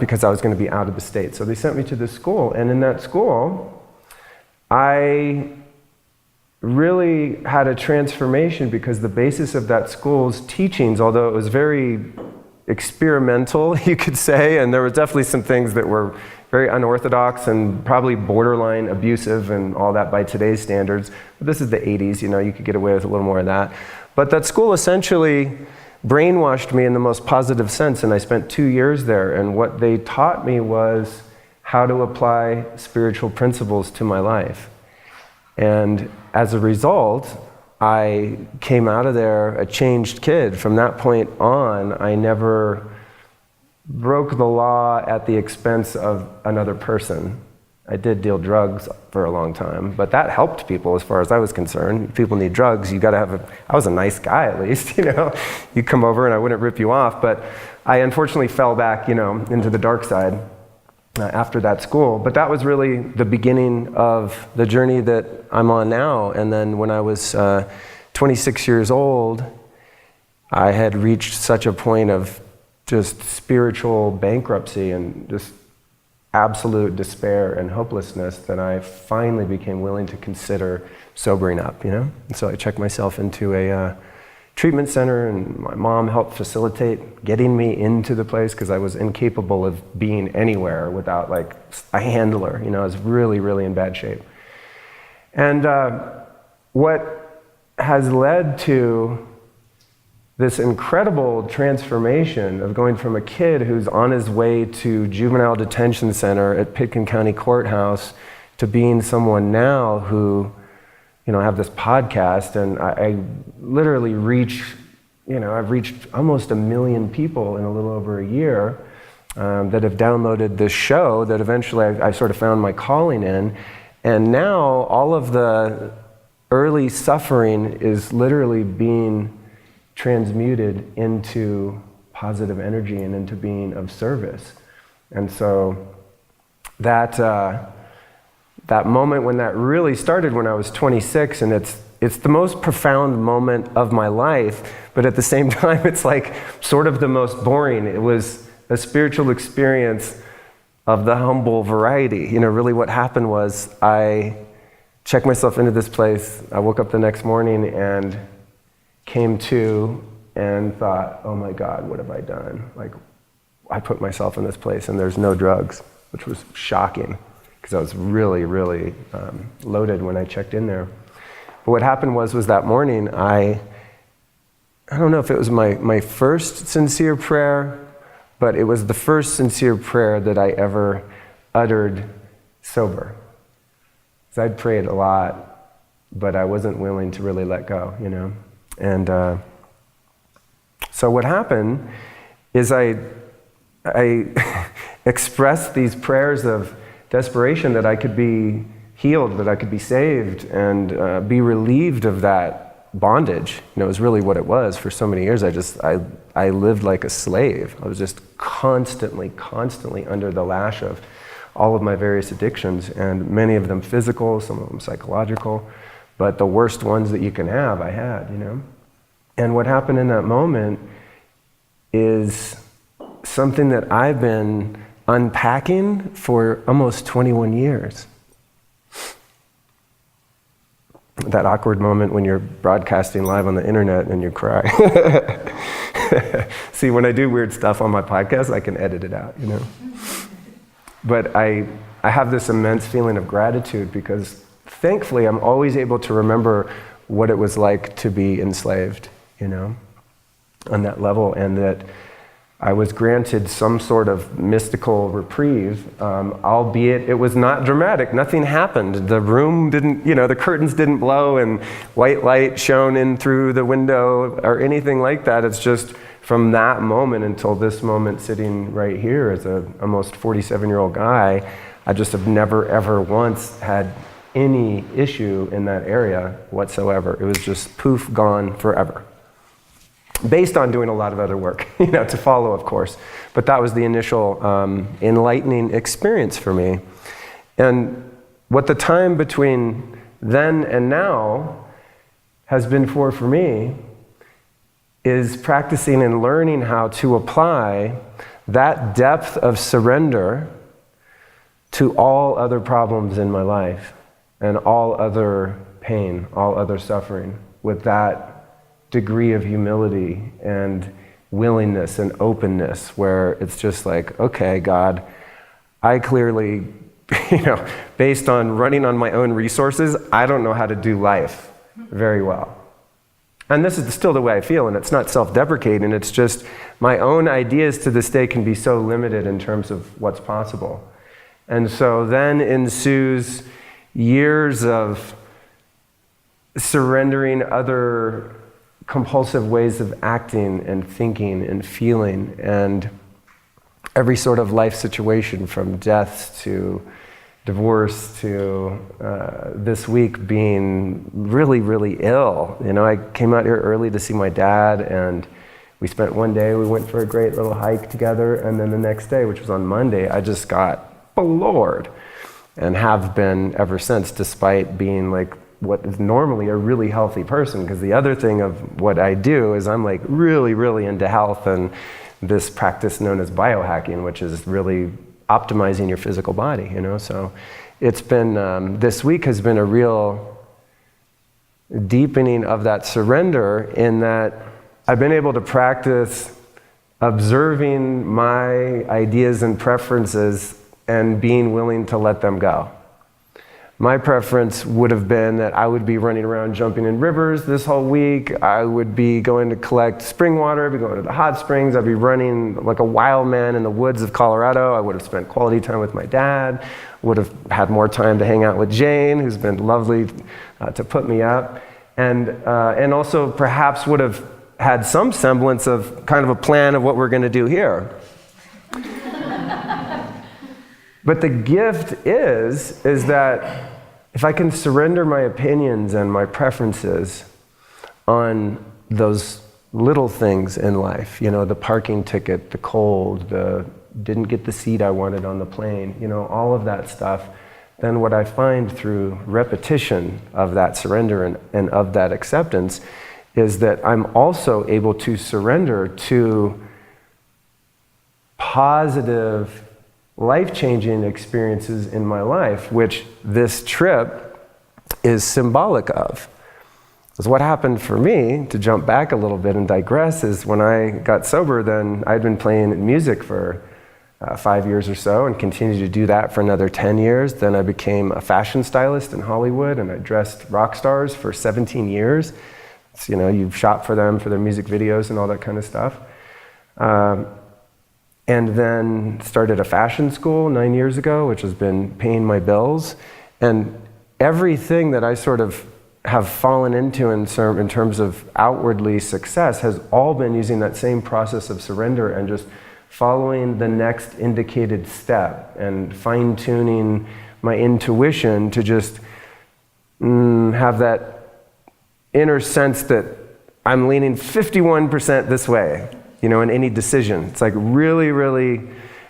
because I was going to be out of the state. So they sent me to this school, and in that school, I really had a transformation because the basis of that school's teachings, although it was very experimental, you could say, and there were definitely some things that were very unorthodox and probably borderline abusive and all that by today's standards. But this is the 80s, you could get away with a little more of that. But that school essentially brainwashed me in the most positive sense, and I spent 2 years there, and what they taught me was how to apply spiritual principles to my life. And as a result, I came out of there a changed kid. From that point on, I never broke the law at the expense of another person. I did deal drugs for a long time, but that helped people as far as I was concerned. If people need drugs, you gotta have I was a nice guy at least, You come over and I wouldn't rip you off, but I unfortunately fell back, into the dark side after that school. But that was really the beginning of the journey that I'm on now. And then when I was 26 years old, I had reached such a point of just spiritual bankruptcy and just absolute despair and hopelessness that I finally became willing to consider sobering up, And so I checked myself into a treatment center, and my mom helped facilitate getting me into the place because I was incapable of being anywhere without like a handler, I was really, really in bad shape. And what has led to this incredible transformation of going from a kid who's on his way to juvenile detention center at Pitkin County Courthouse to being someone now who, I have this podcast, and I literally I've reached almost 1 million people in a little over a year that have downloaded this show that eventually I sort of found my calling in. And now all of the early suffering is literally being transmuted into positive energy and into being of service. And so that moment when that really started, when I was 26, and it's the most profound moment of my life, but at the same time it's like sort of the most boring. It was a spiritual experience of the humble variety. Really what happened was I checked myself into this place. I woke up the next morning and came to and thought, oh my God, what have I done? Like, I put myself in this place and there's no drugs, which was shocking because I was really, really loaded when I checked in there. But what happened was that morning, I don't know if it was my first sincere prayer but it was the first sincere prayer that I ever uttered sober. So I'd prayed a lot, but I wasn't willing to really let go, And so what happened is I expressed these prayers of desperation that I could be healed, that I could be saved, and be relieved of that bondage. It was really what it was for so many years. I lived like a slave. I was just constantly under the lash of all of my various addictions, and many of them physical, some of them psychological, but the worst ones that you can have, I had, And what happened in that moment is something that I've been unpacking for almost 21 years. That awkward moment when you're broadcasting live on the internet and you cry. See, when I do weird stuff on my podcast, I can edit it out, But I have this immense feeling of gratitude because thankfully I'm always able to remember what it was like to be enslaved, on that level, and that I was granted some sort of mystical reprieve, albeit it was not dramatic. Nothing happened. The room didn't, the curtains didn't blow and white light shone in through the window or anything like that. It's just from that moment until this moment sitting right here as a almost 47-year-old guy, I just have never ever once had any issue in that area whatsoever. It was just poof, gone forever. Based on doing a lot of other work, to follow, of course. But that was the initial enlightening experience for me. And what the time between then and now has been for me is practicing and learning how to apply that depth of surrender to all other problems in my life and all other pain, all other suffering, with that degree of humility and willingness and openness, where it's just like, okay, God, I clearly, based on running on my own resources, I don't know how to do life very well. And this is still the way I feel, and it's not self-deprecating, it's just my own ideas to this day can be so limited in terms of what's possible. And so then ensues years of surrendering other compulsive ways of acting and thinking and feeling, and every sort of life situation, from death to divorce to this week being really, really ill. I came out here early to see my dad, and we spent one day, we went for a great little hike together, and then the next day, which was on Monday, I just got floored, and have been ever since, despite being like what is normally a really healthy person. Because the other thing of what I do is I'm like really, really into health and this practice known as biohacking, which is really optimizing your physical body, So it's been, this week has been a real deepening of that surrender, in that I've been able to practice observing my ideas and preferences and being willing to let them go. My preference would have been that I would be running around jumping in rivers this whole week. I would be going to collect spring water, I'd be going to the hot springs, I'd be running like a wild man in the woods of Colorado. I would have spent quality time with my dad, would have had more time to hang out with Jane, who's been lovely to put me up, and also perhaps would have had some semblance of kind of a plan of what we're going to do here. But the gift is that if I can surrender my opinions and my preferences on those little things in life, the parking ticket, the cold, the didn't get the seat I wanted on the plane, all of that stuff, then what I find through repetition of that surrender and of that acceptance is that I'm also able to surrender to positive, life-changing experiences in my life, which this trip is symbolic of. Because what happened for me, to jump back a little bit and digress, is when I got sober, then I'd been playing music for 5 years or so, and continued to do that for another 10 years. Then I became a fashion stylist in Hollywood, and I dressed rock stars for 17 years. So, you shop for them for their music videos and all that kind of stuff. and then started a fashion school 9 years ago, which has been paying my bills. And everything that I sort of have fallen into in terms of outwardly success has all been using that same process of surrender and just following the next indicated step and fine-tuning my intuition to just have that inner sense that I'm leaning 51% this way, in any decision. It's like really, really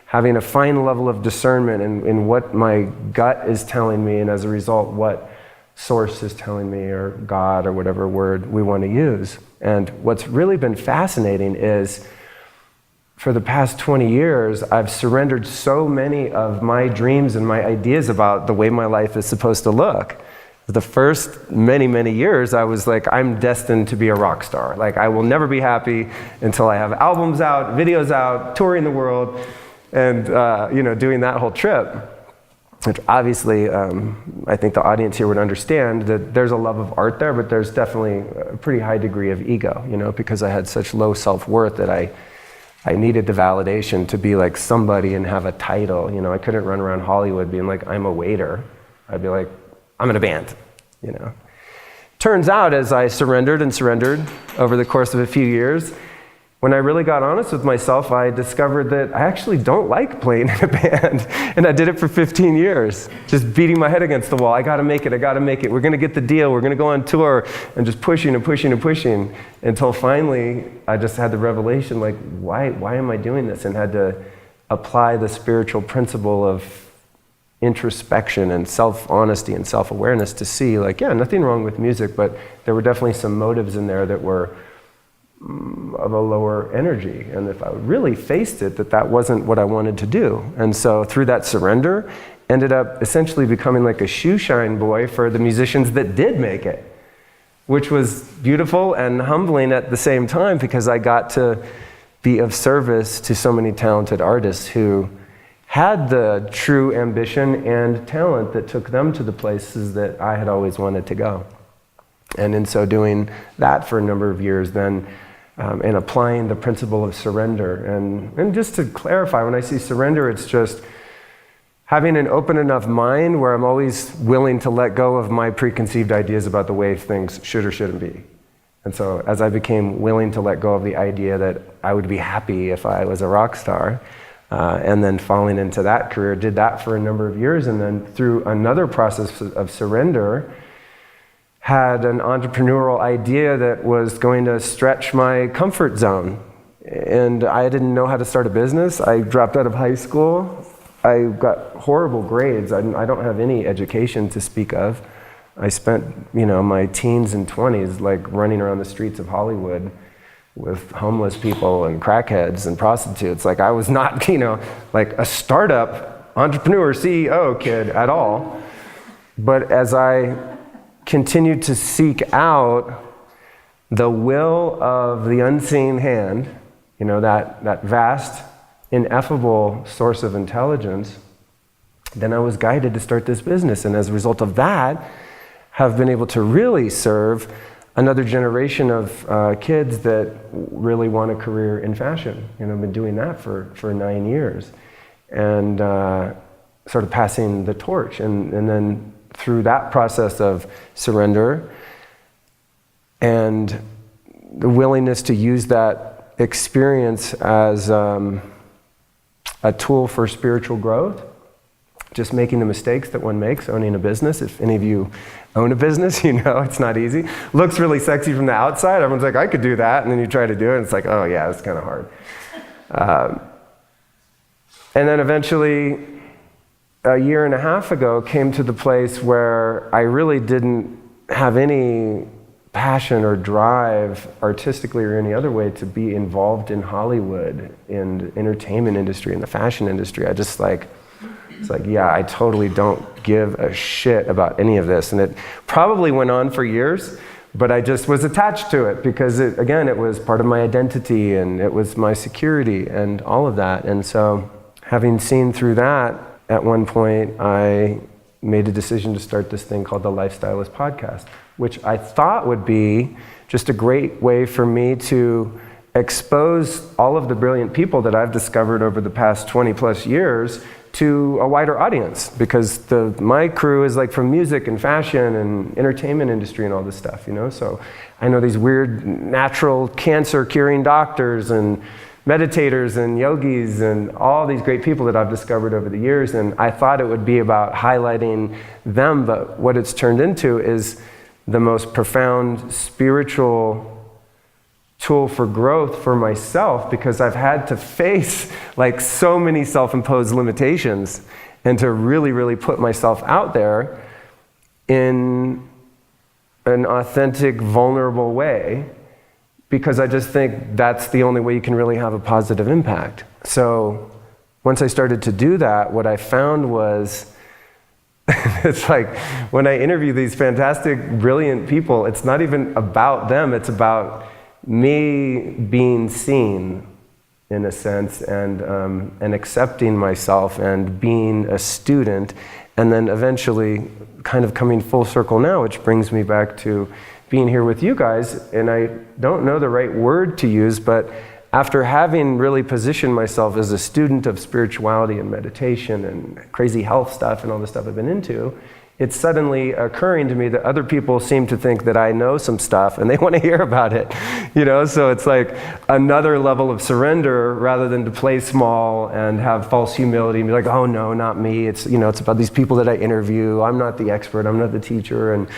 having a fine level of discernment in what my gut is telling me, and as a result, what Source is telling me, or God, or whatever word we want to use. And what's really been fascinating is, for the past 20 years, I've surrendered so many of my dreams and my ideas about the way my life is supposed to look. The first many, many years, I was like, I'm destined to be a rock star. Like, I will never be happy until I have albums out, videos out, touring the world, and doing that whole trip. Which obviously, I think the audience here would understand that there's a love of art there, but there's definitely a pretty high degree of ego, because I had such low self-worth that I needed the validation to be like somebody and have a title. I couldn't run around Hollywood being like, I'm a waiter. I'd be like, I'm in a band, Turns out, as I surrendered over the course of a few years, when I really got honest with myself, I discovered that I actually don't like playing in a band. And I did it for 15 years, just beating my head against the wall. I gotta make it. We're gonna get the deal. We're gonna go on tour, and just pushing until finally I just had the revelation, like, why am I doing this? And had to apply the spiritual principle of introspection and self-honesty and self-awareness to see, like, yeah, nothing wrong with music, but there were definitely some motives in there that were of a lower energy. And if I really faced it, that wasn't what I wanted to do. And so through that surrender, ended up essentially becoming like a shoe shine boy for the musicians that did make it, which was beautiful and humbling at the same time, because I got to be of service to so many talented artists who had the true ambition and talent that took them to the places that I had always wanted to go. And in so doing that for a number of years, then and applying the principle of surrender. And just to clarify, when I see surrender, it's just having an open enough mind where I'm always willing to let go of my preconceived ideas about the way things should or shouldn't be. And so as I became willing to let go of the idea that I would be happy if I was a rock star, and then falling into that career, did that for a number of years, and then through another process of surrender, had an entrepreneurial idea that was going to stretch my comfort zone. And I didn't know how to start a business. I dropped out of high school. I got horrible grades. I don't have any education to speak of. I spent, my teens and 20s like running around the streets of Hollywood with homeless people and crackheads and prostitutes. Like, I was not, like a startup entrepreneur CEO kid at all. But as I continued to seek out the will of the unseen hand, that vast, ineffable source of intelligence, then I was guided to start this business. And as a result of that, have been able to really serve another generation of kids that really want a career in fashion. I've been doing that for 9 years. And sort of passing the torch. And then through that process of surrender and the willingness to use that experience as a tool for spiritual growth, just making the mistakes that one makes owning a business. If any of you own a business, it's not easy. Looks really sexy from the outside. Everyone's like, I could do that. And then you try to do it, and it's like, oh yeah, it's kind of hard. And then eventually, a year and a half ago, came to the place where I really didn't have any passion or drive, artistically or any other way, to be involved in Hollywood, in the entertainment industry, in the fashion industry. It's like, yeah, I totally don't give a shit about any of this. And it probably went on for years, but I just was attached to it because, it was part of my identity, and it was my security and all of that. And so, having seen through that, at one point, I made a decision to start this thing called the Lifestylist Podcast, which I thought would be just a great way for me to expose all of the brilliant people that I've discovered over the past 20 plus years to a wider audience, because my crew is like from music and fashion and entertainment industry and all this stuff, So I know these weird natural cancer curing doctors and meditators and yogis and all these great people that I've discovered over the years, and I thought it would be about highlighting them, but what it's turned into is the most profound spiritual tool for growth for myself, because I've had to face like so many self-imposed limitations and to really, really put myself out there in an authentic, vulnerable way, because I just think that's the only way you can really have a positive impact. So once I started to do that, what I found was it's like when I interview these fantastic, brilliant people, it's not even about them, it's about me being seen, in a sense, and accepting myself and being a student, and then eventually kind of coming full circle now, which brings me back to being here with you guys. And I don't know the right word to use, but after having really positioned myself as a student of spirituality and meditation and crazy health stuff and all the stuff I've been into, it's suddenly occurring to me that other people seem to think that I know some stuff and they want to hear about it, So it's like another level of surrender, rather than to play small and have false humility and be like, oh no, not me. It's, it's about these people that I interview. I'm not the expert. I'm not the teacher. And,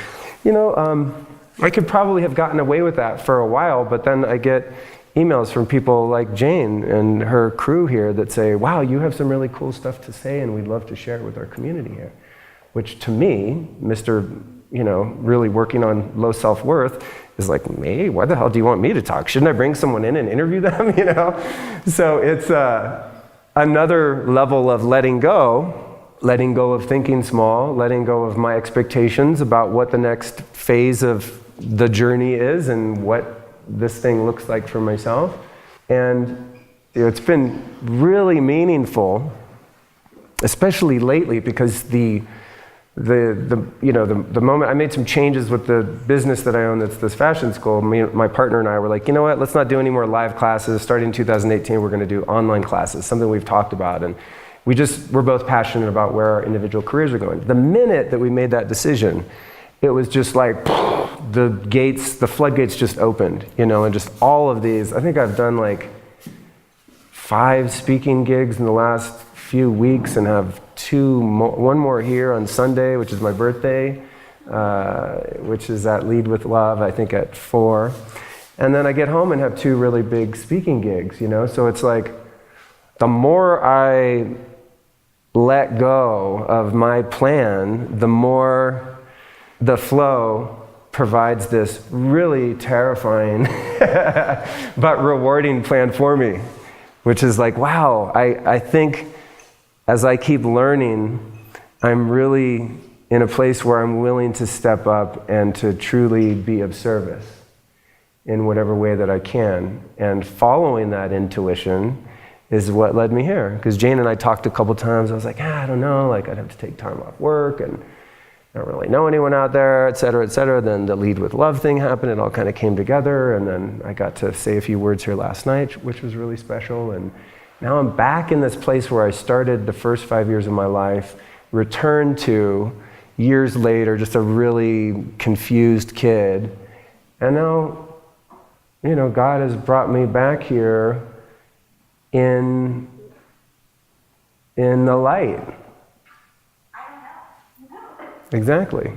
I could probably have gotten away with that for a while, but then I get emails from people like Jane and her crew here that say, wow, you have some really cool stuff to say and we'd love to share it with our community here. Which to me, Mr. Really working on low self-worth, is like, me? Why the hell do you want me to talk? Shouldn't I bring someone in and interview them, So it's another level of letting go of thinking small, letting go of my expectations about what the next phase of the journey is and what this thing looks like for myself. And it's been really meaningful, especially lately, because the moment I made some changes with the business that I own, that's this fashion school, my partner and I were like, you know what, let's not do any more live classes. Starting in 2018, we're going to do online classes, something we've talked about. And we're both passionate about where our individual careers are going. The minute that we made that decision, it was just like the floodgates just opened, and just all of these. I think I've done like 5 speaking gigs in the last few weeks and have one more here on Sunday, which is my birthday, which is at Lead with Love, I think at 4. And then I get home and have 2 really big speaking gigs, So it's like, the more I let go of my plan, the more the flow provides this really terrifying but rewarding plan for me, which is like, wow, I think as I keep learning, I'm really in a place where I'm willing to step up and to truly be of service in whatever way that I can. And following that intuition is what led me here. Because Jane and I talked a couple times. I was like, I don't know, like I'd have to take time off work and I don't really know anyone out there, et cetera, et cetera. Then the Lead with Love thing happened. It all kind of came together. And then I got to say a few words here last night, which was really special. And now I'm back in this place where I started the first 5 years of my life, returned to years later, just a really confused kid. And now, God has brought me back here in the light. I don't know. Exactly.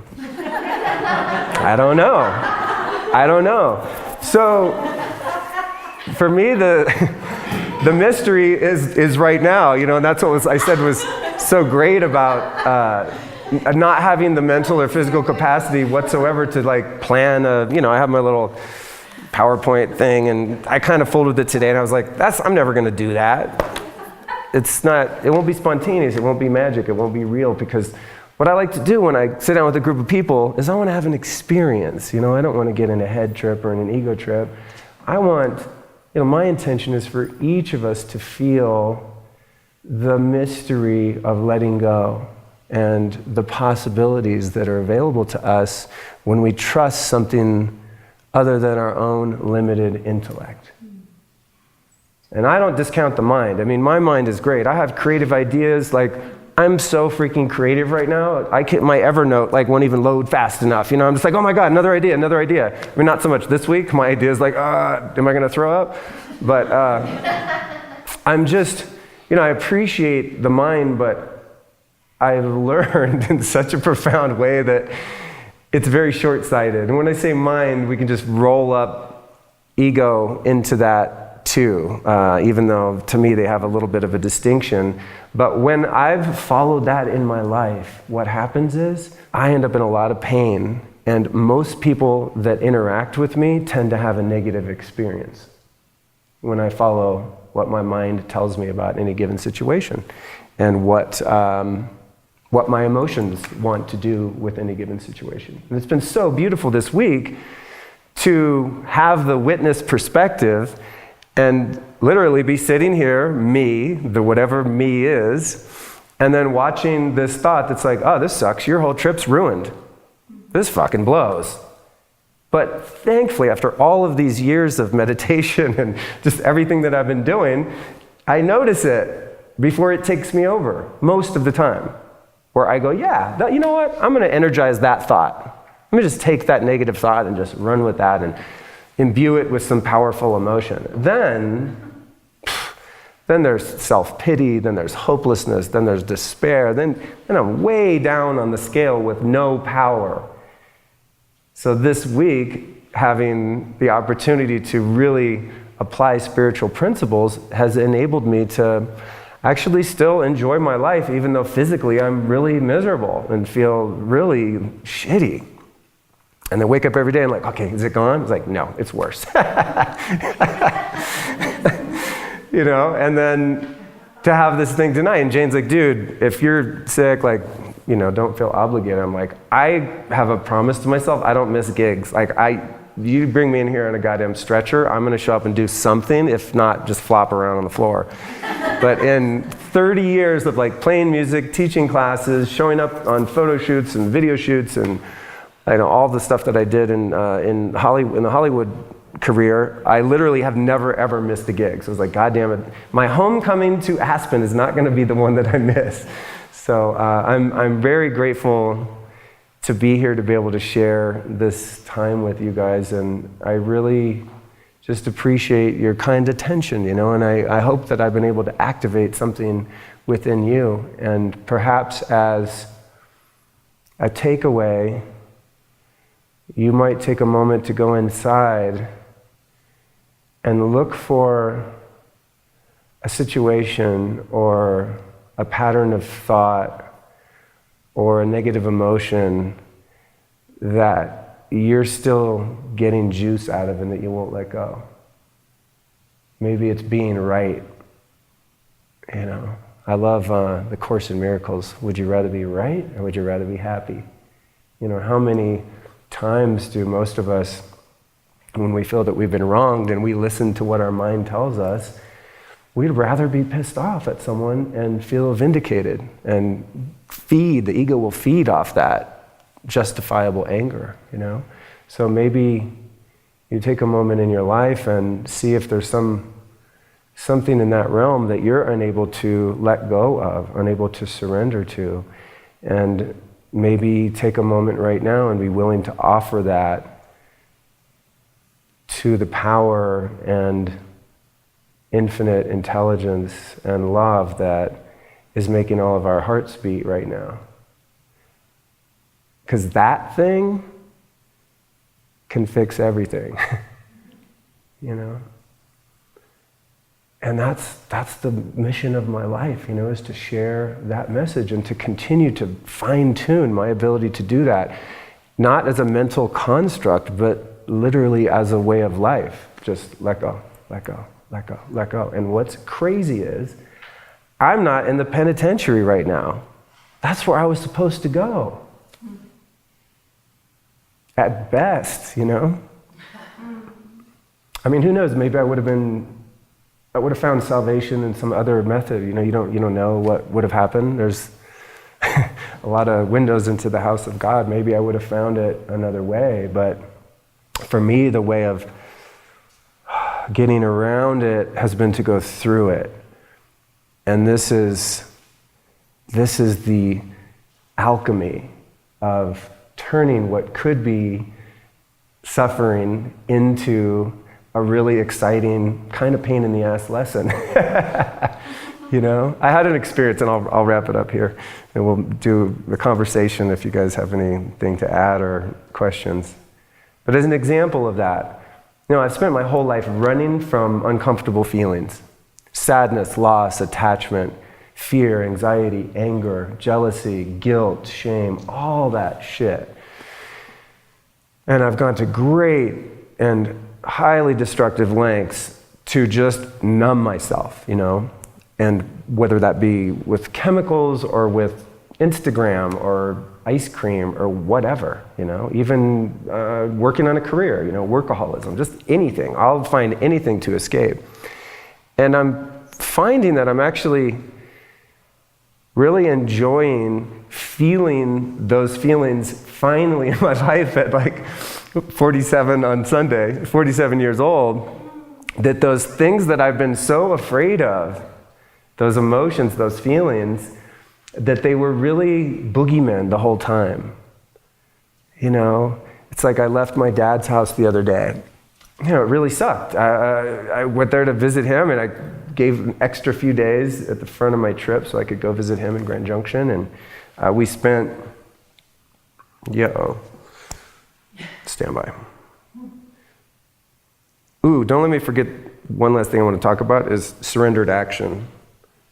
I don't know. So for me, the mystery is right now, and that's what I said was so great about not having the mental or physical capacity whatsoever to like plan I have my little PowerPoint thing, and I kind of folded it today, and I was like, I'm never going to do that. It won't be spontaneous, it won't be magic, it won't be real, because what I like to do when I sit down with a group of people is I want to have an experience. I don't want to get in a head trip or in an ego trip. I want, my intention is for each of us to feel the mystery of letting go and the possibilities that are available to us when we trust something other than our own limited intellect. And I don't discount the mind. I mean, my mind is great. I have creative ideas. Like, I'm so freaking creative right now. My Evernote won't even load fast enough. I'm just like, oh my God, another idea. I mean, not so much this week. My idea is like, am I going to throw up? But I'm just, I appreciate the mind, but I've learned in such a profound way that it's very short-sighted. And when I say mind, we can just roll up ego into that too, even though to me they have a little bit of a distinction. But when I've followed that in my life, what happens is I end up in a lot of pain, and most people that interact with me tend to have a negative experience when I follow what my mind tells me about any given situation and what my emotions want to do with any given situation. And it's been so beautiful this week to have the witness perspective and literally be sitting here, me, the whatever me is, and then watching this thought that's like, oh, this sucks, your whole trip's ruined. This fucking blows. But thankfully, after all of these years of meditation and just everything that I've been doing, I notice it before it takes me over, most of the time, where I go, yeah, you know what, I'm gonna energize that thought. Let me just take that negative thought and just run with that and imbue it with some powerful emotion. Then there's self-pity, then there's hopelessness, then there's despair, then I'm way down on the scale with no power. So this week, having the opportunity to really apply spiritual principles has enabled me to actually still enjoy my life, even though physically I'm really miserable and feel really shitty. And then wake up every day and like, okay, is it gone? It's like, no, it's worse. And then to have this thing tonight, and Jane's like, dude, if you're sick, don't feel obligated. I'm like, I have a promise to myself, I don't miss gigs. You bring me in here on a goddamn stretcher, I'm gonna show up and do something, if not just flop around on the floor. But in 30 years of playing music, teaching classes, showing up on photo shoots and video shoots, and all the stuff that I did in the Hollywood career, I literally have never ever missed a gig. So I was like, God damn it, my homecoming to Aspen is not going to be the one that I miss. So I'm very grateful to be here, to be able to share this time with you guys, and I really just appreciate your kind attention, and I hope that I've been able to activate something within you, and perhaps as a takeaway, you might take a moment to go inside and look for a situation or a pattern of thought or a negative emotion that you're still getting juice out of and that you won't let go. Maybe it's being right. I love the Course in Miracles. Would you rather be right or would you rather be happy? How many times do most of us, when we feel that we've been wronged and we listen to what our mind tells us, we'd rather be pissed off at someone and feel vindicated, and the ego will feed off that justifiable anger, So maybe you take a moment in your life and see if there's something in that realm that you're unable to let go of, unable to surrender to, and maybe take a moment right now and be willing to offer that to the power and infinite intelligence and love that is making all of our hearts beat right now. Because that thing can fix everything, And that's the mission of my life, is to share that message and to continue to fine-tune my ability to do that, not as a mental construct, but literally as a way of life. Just let go, let go, let go, let go. And what's crazy is, I'm not in the penitentiary right now. That's where I was supposed to go. At best, I mean, who knows? Maybe I would have found salvation in some other method. You don't know what would have happened. There's a lot of windows into the house of God. Maybe I would have found it another way. But for me, the way of getting around it has been to go through it. And this is the alchemy of turning what could be suffering into a really exciting, kind of pain in the ass lesson. You know, I had an experience, and I'll wrap it up here, and we'll do the conversation if you guys have anything to add or questions. But as an example of that, you know, I've spent my whole life running from uncomfortable feelings: sadness, loss, attachment, fear, anxiety, anger, jealousy, guilt, shame, all that shit. And I've gone to great and highly destructive lengths to just numb myself, you know, and whether that be with chemicals or with Instagram or ice cream or whatever, you know, even working on a career, you know, workaholism, just anything. I'll find anything to escape. And I'm finding that I'm actually really enjoying feeling those feelings finally in my life at like 47 on Sunday, 47 years old, that those things that I've been so afraid of, those emotions, those feelings, that they were really boogeymen the whole time. You know, it's like I left my dad's house the other day. You know, it really sucked. I went there to visit him, and I gave an extra few days at the front of my trip so I could go visit him in Grand Junction, and we spent, stand by. Ooh, don't let me forget one last thing I want to talk about is surrendered action.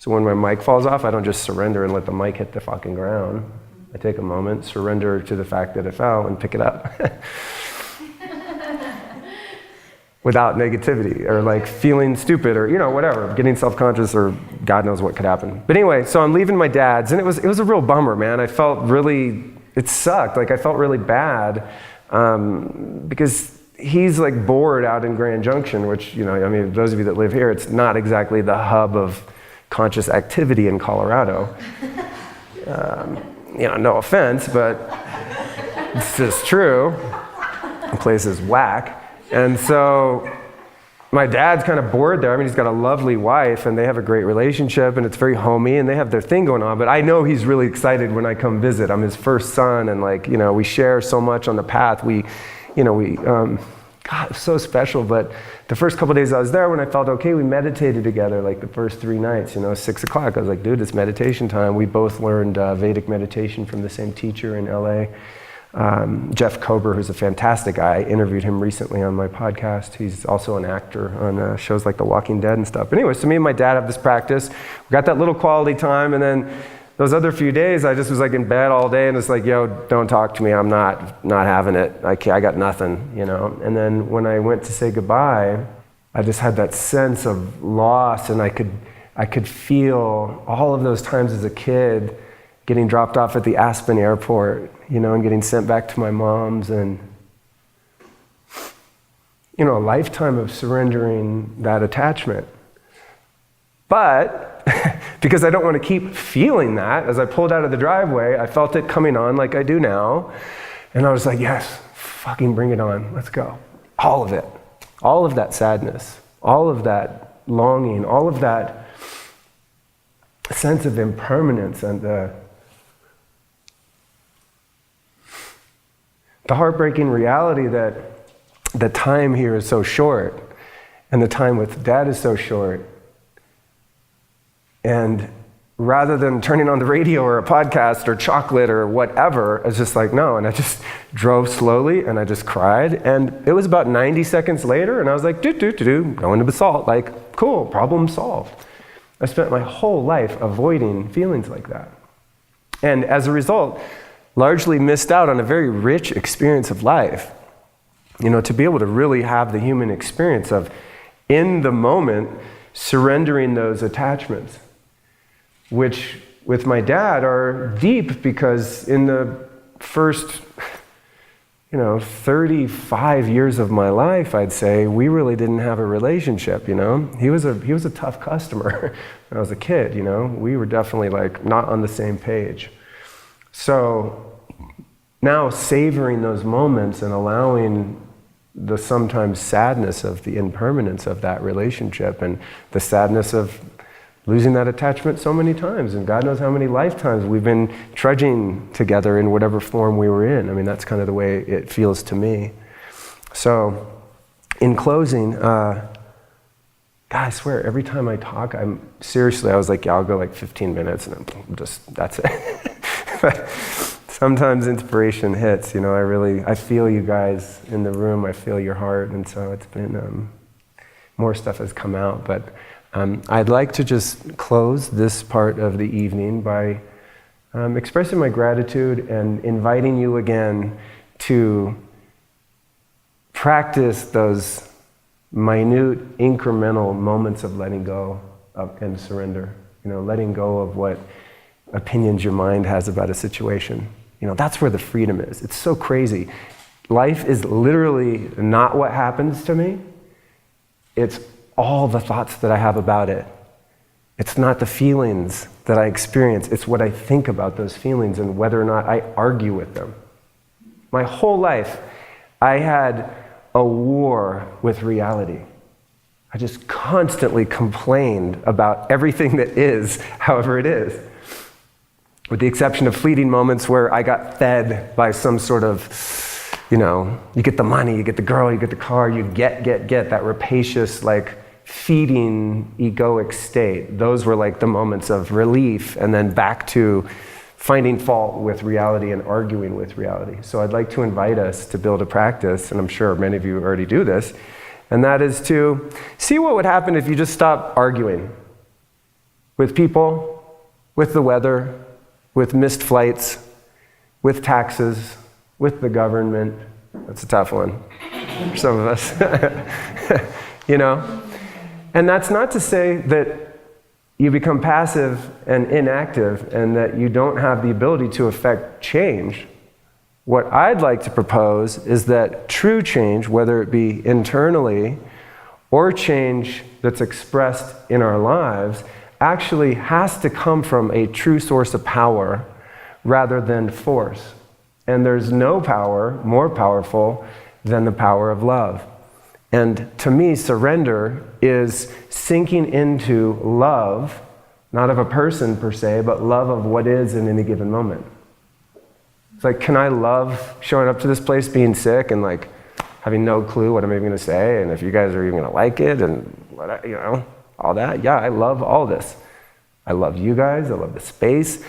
So when my mic falls off, I don't just surrender and let the mic hit the fucking ground. I take a moment, surrender to the fact that it fell, and pick it up. Without negativity or like feeling stupid or, you know, whatever, getting self-conscious or God knows what could happen. But anyway, so I'm leaving my dad's, and it was a real bummer, man. I felt really, it sucked. Like I felt really bad because he's like bored out in Grand Junction, which, you know, I mean, those of you that live here, it's not exactly the hub of conscious activity in Colorado. You know, no offense, but it's just true. The place is whack. And so my dad's kind of bored there. I mean, he's got a lovely wife, and they have a great relationship, and it's very homey, and they have their thing going on. But I know he's really excited when I come visit. I'm his first son, and like, you know, we share so much on the path. God, it's so special. But the first couple of days I was there, when I felt okay, we meditated together, like the first 3 nights, you know, 6 o'clock. I was like, dude, it's meditation time. We both learned Vedic meditation from the same teacher in LA. Jeff Kober, who's a fantastic guy. I interviewed him recently on my podcast. He's also an actor on shows like The Walking Dead and stuff. But anyway, so me and my dad have this practice. We got that little quality time, and then those other few days, I just was like in bed all day, and it's like, yo, don't talk to me. I'm not having it. I got nothing, you know. And then when I went to say goodbye, I just had that sense of loss, and I could feel all of those times as a kid getting dropped off at the Aspen airport, you know, and getting sent back to my mom's, and, you know, a lifetime of surrendering that attachment. But because I don't want to keep feeling that, as I pulled out of the driveway, I felt it coming on like I do now, and I was like, yes, fucking bring it on, let's go. All of it, all of that sadness, all of that longing, all of that sense of impermanence, and the heartbreaking reality that the time here is so short, and the time with Dad is so short. And rather than turning on the radio or a podcast or chocolate or whatever, I was just like, no. And I just drove slowly, and I just cried. And it was about 90 seconds later, and I was like, going to Basalt. Like, cool, problem solved. I spent my whole life avoiding feelings like that. And as a result, largely missed out on a very rich experience of life. You know, to be able to really have the human experience of, in the moment, surrendering those attachments, which with my dad are deep, because in the first, 35 years of my life, I'd say, we really didn't have a relationship, you know? He was a tough customer when I was a kid, you know? We were definitely like not on the same page. So now savoring those moments and allowing the sometimes sadness of the impermanence of that relationship, and the sadness of losing that attachment so many times, and God knows how many lifetimes we've been trudging together in whatever form we were in. I mean, that's kind of the way it feels to me. So, in closing, God, I swear, every time I talk, I was like, yeah, I'll go like 15 minutes, and I'm just, that's it. But sometimes inspiration hits, I feel you guys in the room, I feel your heart, and so it's been, more stuff has come out, but I'd like to just close this part of the evening by expressing my gratitude and inviting you again to practice those minute, incremental moments of letting go and surrender. Letting go of what opinions your mind has about a situation. That's where the freedom is. It's so crazy. Life is literally not what happens to me. It's all the thoughts that I have about it. It's not the feelings that I experience. It's what I think about those feelings and whether or not I argue with them. My whole life, I had a war with reality. I just constantly complained about everything that is, however it is. With the exception of fleeting moments where I got fed by some sort of, you get the money, you get the girl, you get the car, you get, that rapacious, feeding egoic state. Those were like the moments of relief, and then back to finding fault with reality and arguing with reality. So I'd like to invite us to build a practice, and I'm sure many of you already do this, and that is to see what would happen if you just stopped arguing with people, with the weather, with missed flights, with taxes, with the government. That's a tough one for some of us. And that's not to say that you become passive and inactive and that you don't have the ability to affect change. What I'd like to propose is that true change, whether it be internally or change that's expressed in our lives, actually has to come from a true source of power rather than force. And there's no power more powerful than the power of love. And to me, surrender is sinking into love, not of a person per se, but love of what is in any given moment. It's like, can I love showing up to this place being sick and having no clue what I'm even going to say, and if you guys are even going to like it, and what all that? Yeah, I love all this. I love you guys. I love the space.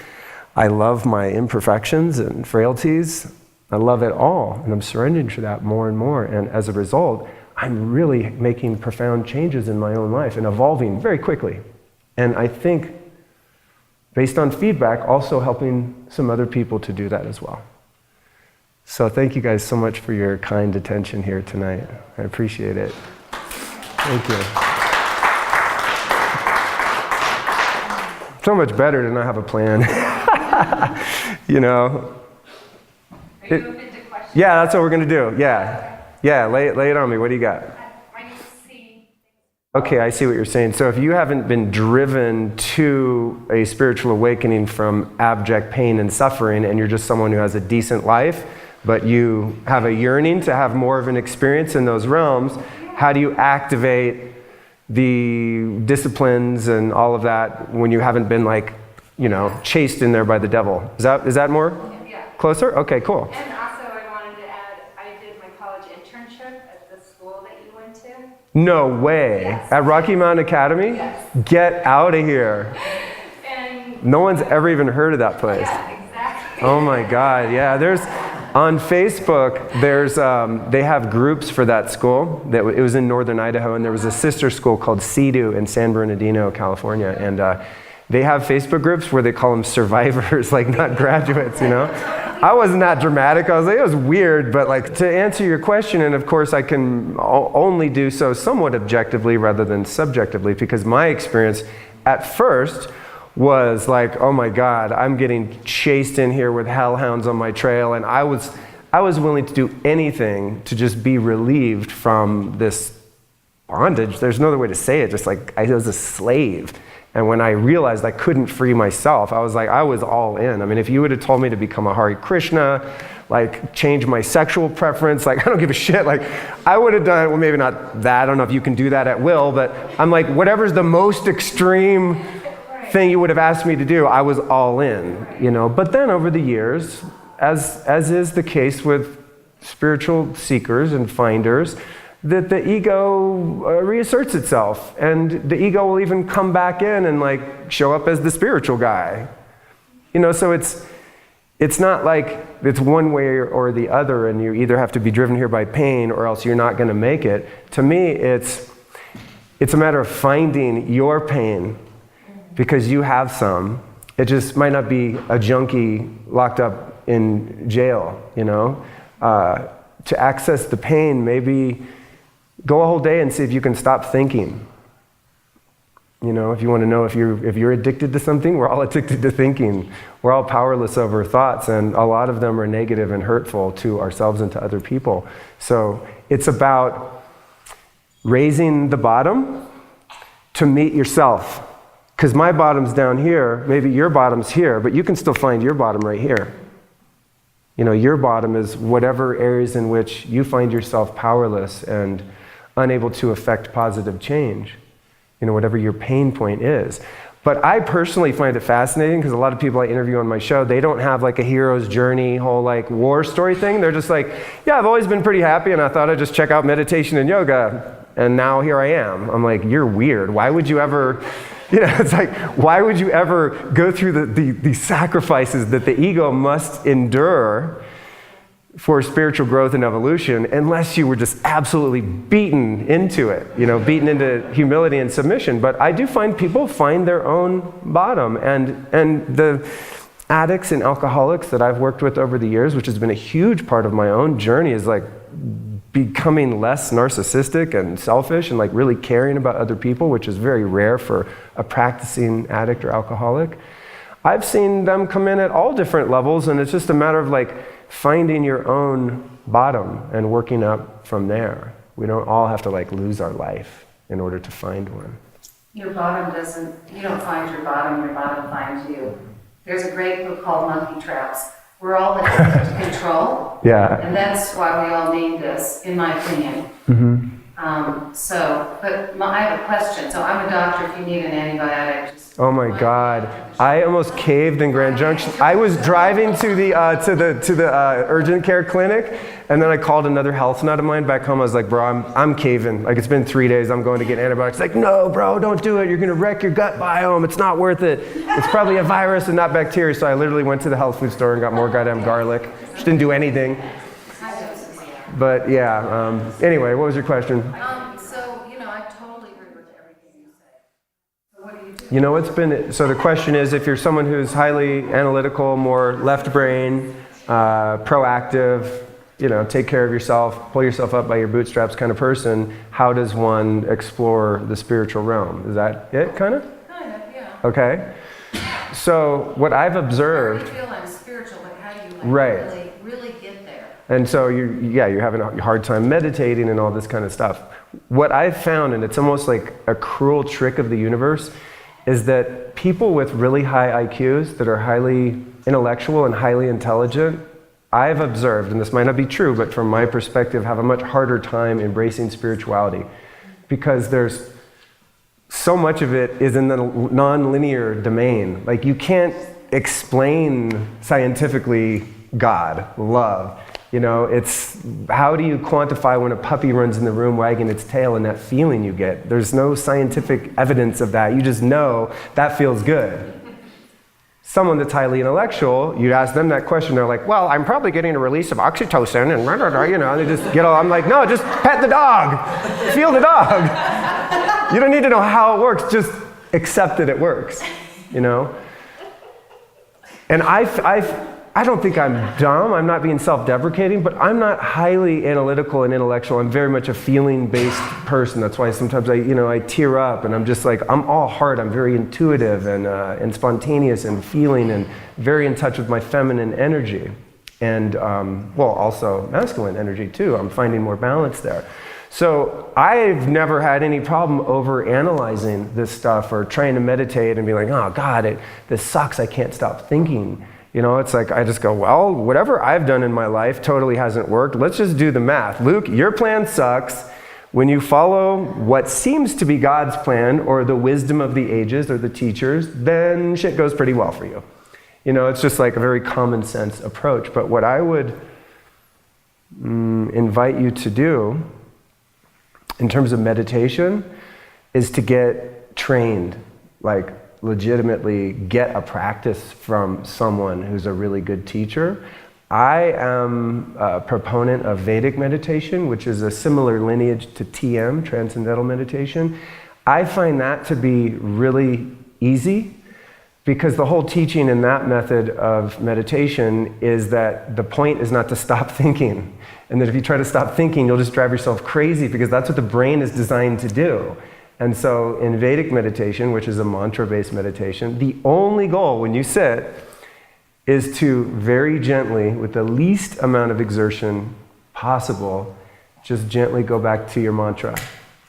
I love my imperfections and frailties. I love it all, and I'm surrendering to that more and more. And as a result, I'm really making profound changes in my own life and evolving very quickly. And I think, based on feedback, also helping some other people to do that as well. So thank you guys so much for your kind attention here tonight. I appreciate it. Thank you. So much better to not have a plan. Are you open to questions? Yeah, that's what we're going to do. Yeah, lay it on me. What do you got? I see. Okay, I see what you're saying. So if you haven't been driven to a spiritual awakening from abject pain and suffering, and you're just someone who has a decent life, but you have a yearning to have more of an experience in those realms, how do you activate the disciplines and all of that when you haven't been chased in there by the devil? Is that more closer? Okay, cool. And also I wanted to add, I did my college internship at the school that you went to. No way. Yes. At Rocky Mountain Academy? Yes. Get out of here. And No one's ever even heard of that place. yeah, exactly. Oh my God, yeah. On Facebook, they have groups for that school. It was in northern Idaho, and there was a sister school called CEDU in San Bernardino, California. And they have Facebook groups where they call them survivors, not graduates, I wasn't that dramatic. I was it was weird, but to answer your question, and of course I can only do so somewhat objectively rather than subjectively, because my experience at first was oh my God, I'm getting chased in here with hellhounds on my trail, and I was willing to do anything to just be relieved from this bondage. There's no other way to say it, just I was a slave. And when I realized I couldn't free myself, I was all in. I mean, if you would have told me to become a Hare Krishna like change my sexual preference. Like, I don't give a shit. Like, I would have done, well, maybe not that. I don't know if you can do that at will, but I'm like, whatever's the most extreme thing you would have asked me to do, I was all in, you know. But then over the years, as is the case with spiritual seekers and finders, that the ego reasserts itself, and the ego will even come back in and like show up as the spiritual guy, you know. So it's not like it's one way or the other, and you either have to be driven here by pain or else you're not going to make it. To me, it's a matter of finding your pain, because you have some. It just might not be a junkie locked up in jail, you know. To access the pain, maybe go a whole day and see if you can stop thinking. You know, if you want to know if you're addicted to something, we're all addicted to thinking. We're all powerless over thoughts, and a lot of them are negative and hurtful to ourselves and to other people. So it's about raising the bottom to meet yourself. Because my bottom's down here, maybe your bottom's here, but you can still find your bottom right here. You know, your bottom is whatever areas in which you find yourself powerless and unable to affect positive change. You know, whatever your pain point is. But I personally find it fascinating, because a lot of people I interview on my show, they don't have like a hero's journey, whole like war story thing. They're just like, yeah, I've always been pretty happy, and I thought I'd just check out meditation and yoga, and now here I am. I'm like, you're weird. Why would you ever... You know, it's like, why would you ever go through the sacrifices that the ego must endure for spiritual growth and evolution, unless you were just absolutely beaten into it, you know, beaten into humility and submission? But I do find people find their own bottom, and the addicts and alcoholics that I've worked with over the years, which has been a huge part of my own journey, is like becoming less narcissistic and selfish and like really caring about other people, which is very rare for a practicing addict or alcoholic. I've seen them come in at all different levels, and it's just a matter of like finding your own bottom and working up from there. We don't all have to like lose our life in order to find one. Your bottom doesn't, you don't find your bottom finds you. There's a great book called Monkey Traps. We're all addicted to control. Yeah. And that's why we all need this, in my opinion. Mm-hmm. I have a question. So I'm a doctor. If you need an antibiotic, just Oh my God! I almost caved in Grand Junction. I was driving to the urgent care clinic, and then I called another health nut of mine back home. I was like, bro, I'm caving. Like, it's been 3 days. I'm going to get antibiotics. Like, no, bro, don't do it. You're gonna wreck your gut biome. It's not worth it. It's probably a virus and not bacteria. So I literally went to the health food store and got more goddamn garlic. Just didn't do anything. But yeah. Anyway, what was your question? I totally agree with everything you say. So what do you do? You know, so the question is, if you're someone who's highly analytical, more left brain, proactive, you know, take care of yourself, pull yourself up by your bootstraps kind of person, how does one explore the spiritual realm? Is that it, kind of? Kind of, yeah. Okay. So what I've observed... I feel I'm spiritual, but how do you Right. really get there? And so you're having a hard time meditating and all this kind of stuff. What I've found, and it's almost like a cruel trick of the universe, is that people with really high IQs that are highly intellectual and highly intelligent, I've observed, and this might not be true, but from my perspective, have a much harder time embracing spirituality, because there's so much of it is in the non-linear domain. Like, you can't explain scientifically God, love. You know, it's, how do you quantify when a puppy runs in the room wagging its tail and that feeling you get? There's no scientific evidence of that. You just know that feels good. Someone that's highly intellectual, you ask them that question, they're like, well, I'm probably getting a release of oxytocin and you know, they just get all, I'm like, no, just pet the dog, feel the dog. You don't need to know how it works, just accept that it works, you know? And I don't think I'm dumb, I'm not being self-deprecating, but I'm not highly analytical and intellectual. I'm very much a feeling-based person. That's why sometimes I tear up, and I'm just like, I'm all heart. I'm very intuitive and spontaneous and feeling, and very in touch with my feminine energy. And, also masculine energy too. I'm finding more balance there. So I've never had any problem over-analyzing this stuff or trying to meditate and be like, oh God, this sucks, I can't stop thinking. You know, it's like I just go, well, whatever I've done in my life totally hasn't worked. Let's just do the math. Luke, your plan sucks. When you follow what seems to be God's plan or the wisdom of the ages or the teachers, then shit goes pretty well for you. You know, it's just like a very common sense approach. But what I would invite you to do in terms of meditation is to get trained, like legitimately get a practice from someone who's a really good teacher. I am a proponent of Vedic meditation, which is a similar lineage to TM, Transcendental Meditation. I find that to be really easy because the whole teaching in that method of meditation is that the point is not to stop thinking. And that if you try to stop thinking, you'll just drive yourself crazy because that's what the brain is designed to do. And so in Vedic meditation, which is a mantra-based meditation, the only goal when you sit is to very gently, with the least amount of exertion possible, just gently go back to your mantra.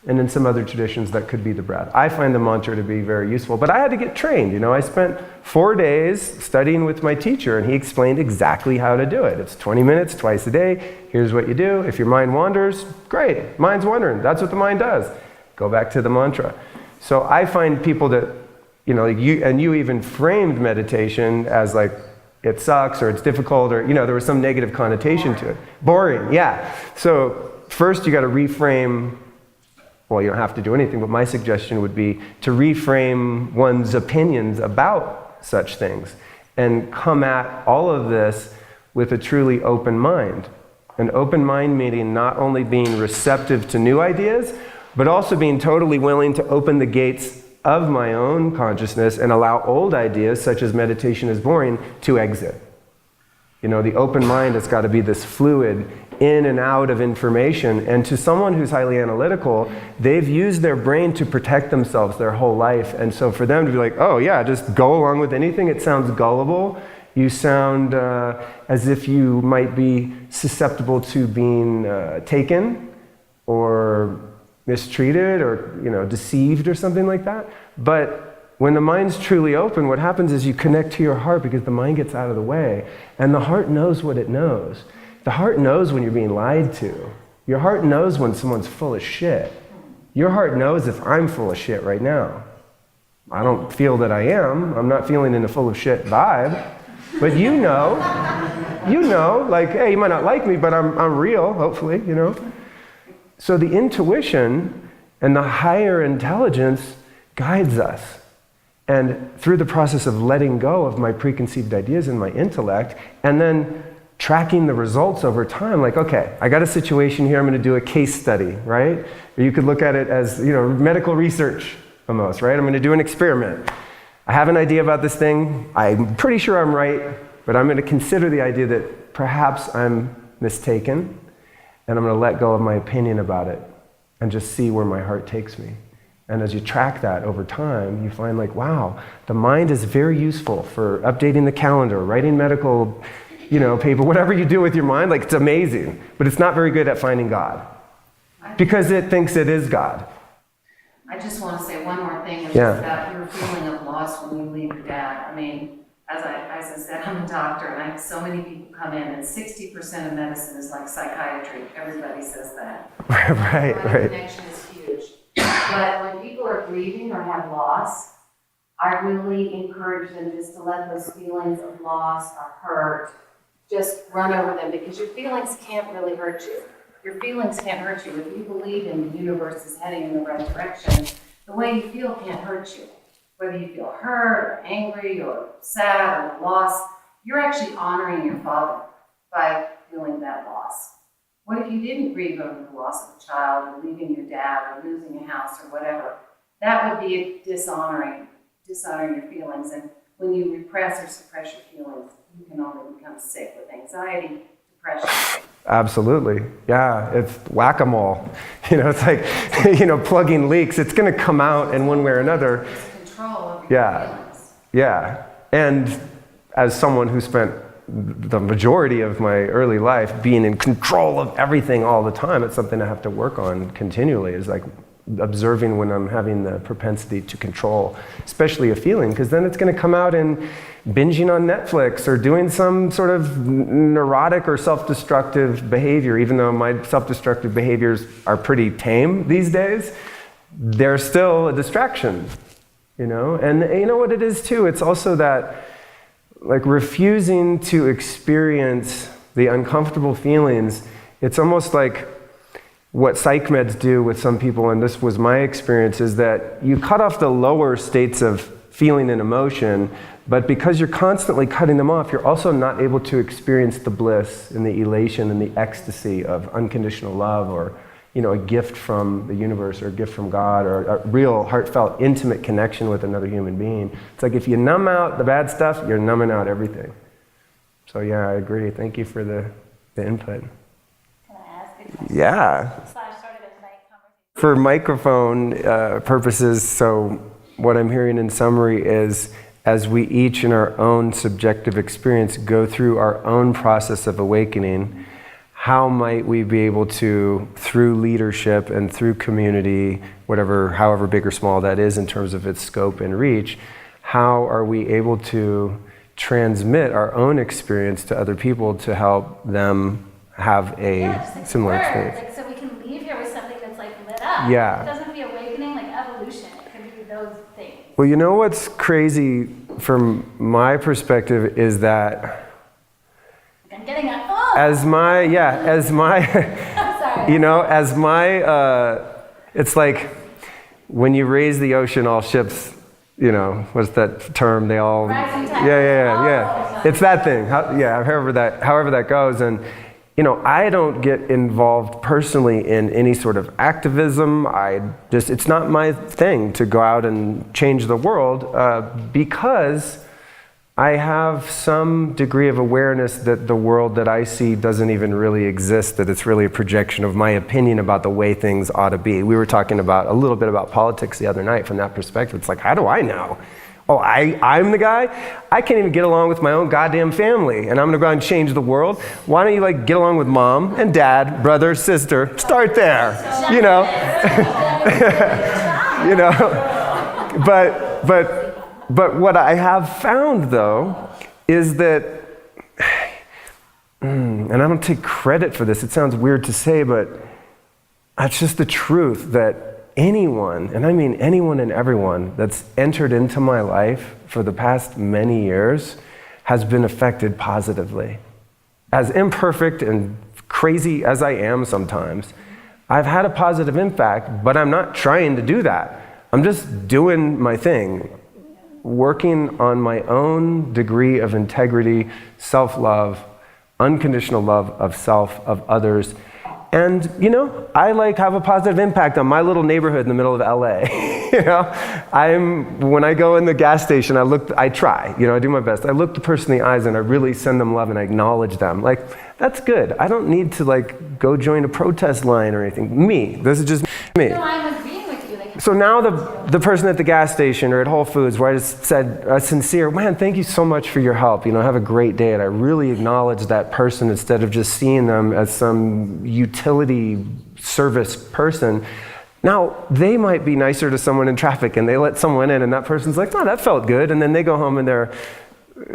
And in some other traditions, that could be the breath. I find the mantra to be very useful, but I had to get trained. You know, I spent 4 days studying with my teacher, and he explained exactly how to do it. It's 20 minutes, twice a day. Here's what you do. If your mind wanders, great. Mind's wandering. That's what the mind does. Go back to the mantra. So I find people that, you know, you even framed meditation as like, it sucks or it's difficult or, you know, there was some negative connotation to it. Boring, yeah. So first you got to reframe, well, you don't have to do anything, but my suggestion would be to reframe one's opinions about such things and come at all of this with a truly open mind. An open mind meaning not only being receptive to new ideas, but also being totally willing to open the gates of my own consciousness and allow old ideas, such as meditation is boring, to exit. You know, the open mind has got to be this fluid in and out of information. And to someone who's highly analytical, they've used their brain to protect themselves their whole life. And so for them to be like, oh yeah, just go along with anything, it sounds gullible. You sound as if you might be susceptible to being taken or mistreated or, you know, deceived or something like that. But when the mind's truly open, what happens is you connect to your heart because the mind gets out of the way. And the heart knows what it knows. The heart knows when you're being lied to. Your heart knows when someone's full of shit. Your heart knows if I'm full of shit right now. I don't feel that I am. I'm not feeling in a full of shit vibe. But you know, like, hey, you might not like me, but I'm real, hopefully, you know. So the intuition and the higher intelligence guides us. And through the process of letting go of my preconceived ideas and my intellect, and then tracking the results over time, like, okay, I got a situation here, I'm going to do a case study, right? Or you could look at it as, you know, medical research almost, right? I'm going to do an experiment. I have an idea about this thing. I'm pretty sure I'm right, but I'm going to consider the idea that perhaps I'm mistaken. And I'm going to let go of my opinion about it and just see where my heart takes me. And as you track that over time, you find like, wow, the mind is very useful for updating the calendar, writing medical, you know, paper, whatever you do with your mind, like it's amazing. But it's not very good at finding God because it thinks it is God. I just want to say one more thing, which Yeah. is about your feeling of loss when you leave your dad. I mean, as I said, I'm a doctor, and I have so many people come in, and 60% of medicine is like psychiatry. Everybody says that. Right. The connection is huge. But when people are grieving or have loss, I really encourage them just to let those feelings of loss or hurt just run over them, because your feelings can't really hurt you. Your feelings can't hurt you. If you believe in the universe is heading in the right direction, the way you feel can't hurt you. Whether you feel hurt or angry or sad or lost, you're actually honoring your father by feeling that loss. What if you didn't grieve over the loss of a child or leaving your dad or losing a house or whatever? That would be dishonoring your feelings. And when you repress or suppress your feelings, you can only become sick with anxiety, depression. Absolutely. Yeah, it's whack-a-mole. You know, it's like, you know, plugging leaks. It's going to come out in one way or another. Control over your feelings. Yeah. And as someone who spent the majority of my early life being in control of everything all the time, it's something I have to work on continually, is like observing when I'm having the propensity to control, especially a feeling, because then it's going to come out in binging on Netflix or doing some sort of neurotic or self-destructive behavior. Even though my self-destructive behaviors are pretty tame these days, they're still a distraction, you know? And you know what it is too? It's also that, like, refusing to experience the uncomfortable feelings. It's almost like what psych meds do with some people, and this was my experience, is that you cut off the lower states of feeling and emotion, but because you're constantly cutting them off, you're also not able to experience the bliss and the elation and the ecstasy of unconditional love, or, you know, a gift from the universe, or a gift from God, or a real heartfelt intimate connection with another human being. It's like if you numb out the bad stuff, you're numbing out everything. So yeah, I agree. Thank you for the input. Can I ask a question? Yeah. Sort of a night conversation. For microphone purposes, so what I'm hearing in summary is, as we each in our own subjective experience go through our own process of awakening, how might we be able to, through leadership and through community, whatever, however big or small that is in terms of its scope and reach, how are we able to transmit our own experience to other people to help them have a similar experience? Like, so we can leave here with something that's like lit up. Yeah. It doesn't be awakening, like evolution. It could be those things. Well, you know what's crazy from my perspective is that I'm getting a, it's like when you raise the ocean, all ships, you know, what's that term? They all, yeah. It's that thing. However that goes. And, you know, I don't get involved personally in any sort of activism. It's not my thing to go out and change the world because I have some degree of awareness that the world that I see doesn't even really exist, that it's really a projection of my opinion about the way things ought to be. We were talking about a little bit about politics the other night from that perspective. It's like, how do I know? Oh, I'm the guy? I can't even get along with my own goddamn family, and I'm gonna go out and change the world. Why don't you like get along with mom and dad, brother, sister? Start there, you know? You know? But what I have found, though, is that, and I don't take credit for this, it sounds weird to say, but that's just the truth, that anyone, and I mean anyone and everyone that's entered into my life for the past many years has been affected positively. As imperfect and crazy as I am sometimes, I've had a positive impact, but I'm not trying to do that. I'm just doing my thing, working on my own degree of integrity, self-love, unconditional love of self, of others. And, you know, I have a positive impact on my little neighborhood in the middle of LA. You know, when I go in the gas station, I try, you know, I do my best. I look the person in the eyes and I really send them love and I acknowledge them. Like, that's good. I don't need to go join a protest line or anything. This is just me. No, I'm agreeing with you. So now the person at the gas station or at Whole Foods, where I just said a sincere, man, thank you so much for your help. You know, have a great day. And I really acknowledge that person instead of just seeing them as some utility service person. Now, they might be nicer to someone in traffic and they let someone in and that person's like, oh, that felt good. And then they go home and they're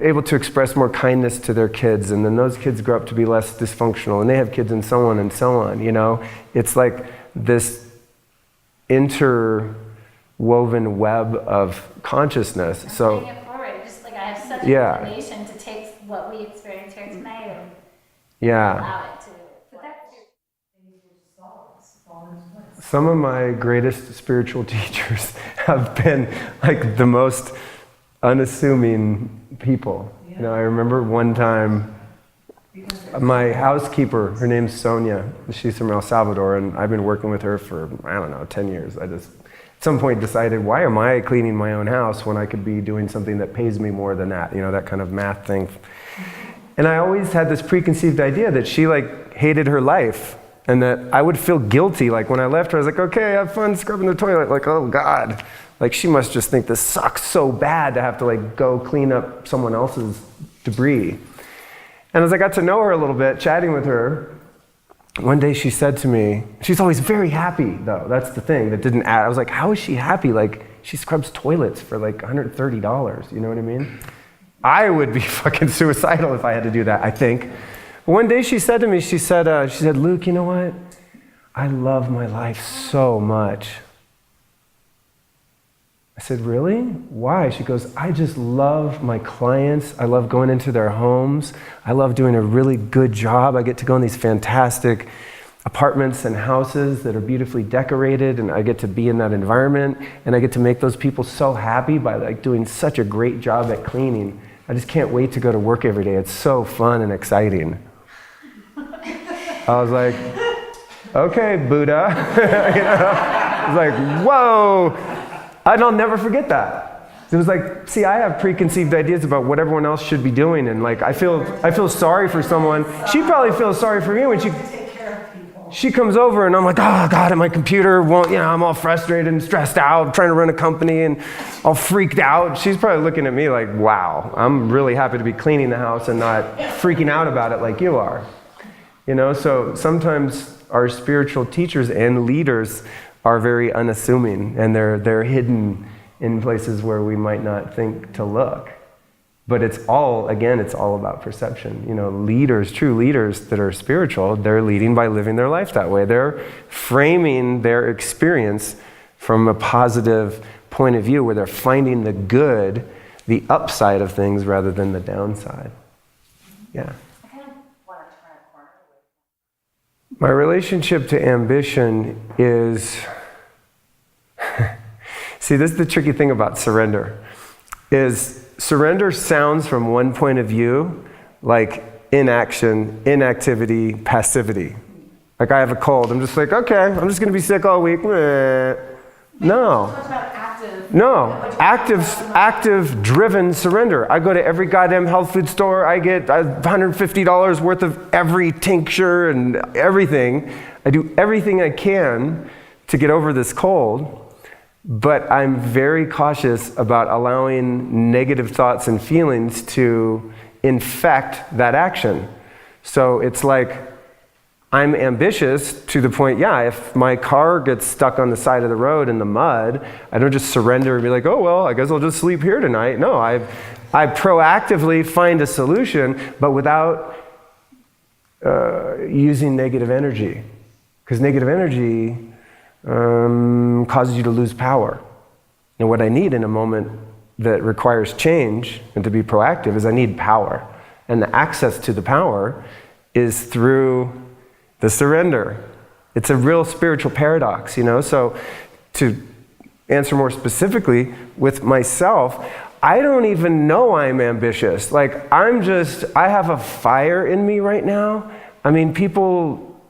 able to express more kindness to their kids. And then those kids grow up to be less dysfunctional and they have kids and so on, you know. It's like this interwoven web of consciousness. So paying it forward. Just I have such an inclination to take what we experience here tonight and allow it to. But that's some of my greatest spiritual teachers have been the most unassuming people. You know, I remember one time my housekeeper, her name's Sonia, she's from El Salvador, and I've been working with her for, 10 years. I just, at some point decided, why am I cleaning my own house when I could be doing something that pays me more than that, you know, that kind of math thing. And I always had this preconceived idea that she hated her life, and that I would feel guilty. When I left her, I was like, okay, have fun scrubbing the toilet. Oh God. She must just think this sucks so bad to have to go clean up someone else's debris. And as I got to know her a little bit, chatting with her, one day she said to me, she's always very happy though, that's the thing that didn't add. I was like, how is she happy? Like, she scrubs toilets for like $130, you know what I mean? I would be fucking suicidal if I had to do that, I think. One day she said to me, she said, Luke, you know what? I love my life so much. I said, really? Why? She goes, I just love my clients. I love going into their homes. I love doing a really good job. I get to go in these fantastic apartments and houses that are beautifully decorated, and I get to be in that environment, and I get to make those people so happy by like doing such a great job at cleaning. I just can't wait to go to work every day. It's so fun and exciting. I was like, okay, Buddha. You know? I was like, whoa. And I'll never forget that. It was like, see, I have preconceived ideas about what everyone else should be doing, and like I feel sorry for someone. She probably feels sorry for me when she comes over, and I'm like, oh God, and my computer won't, I'm all frustrated and stressed out, trying to run a company and all freaked out. She's probably looking at me like, wow, I'm really happy to be cleaning the house and not freaking out about it like you are. So sometimes our spiritual teachers and leaders are very unassuming, and they're hidden in places where we might not think to look. But it's all about perception. Leaders, true leaders that are spiritual, they're leading by living their life that way. They're framing their experience from a positive point of view where they're finding the good, the upside of things rather than the downside. Yeah. I kind of want to turn a corner. My relationship to ambition is, see, this is the tricky thing about surrender, is surrender sounds from one point of view like inaction, inactivity, passivity. Like I have a cold, I'm just like, okay, I'm just going to be sick all week. No. Active, driven surrender. I go to every goddamn health food store. I get $150 worth of every tincture and everything. I do everything I can to get over this cold, but I'm very cautious about allowing negative thoughts and feelings to infect that action. So it's like, I'm ambitious to the point, if my car gets stuck on the side of the road in the mud, I don't just surrender and be like, oh, well, I guess I'll just sleep here tonight. No, I proactively find a solution, but without using negative energy. Because negative energy causes you to lose power. And what I need in a moment that requires change and to be proactive is I need power. And the access to the power is through the surrender. It's a real spiritual paradox, So to answer more specifically with myself, I don't even know I'm ambitious. Like I have a fire in me right now. I mean,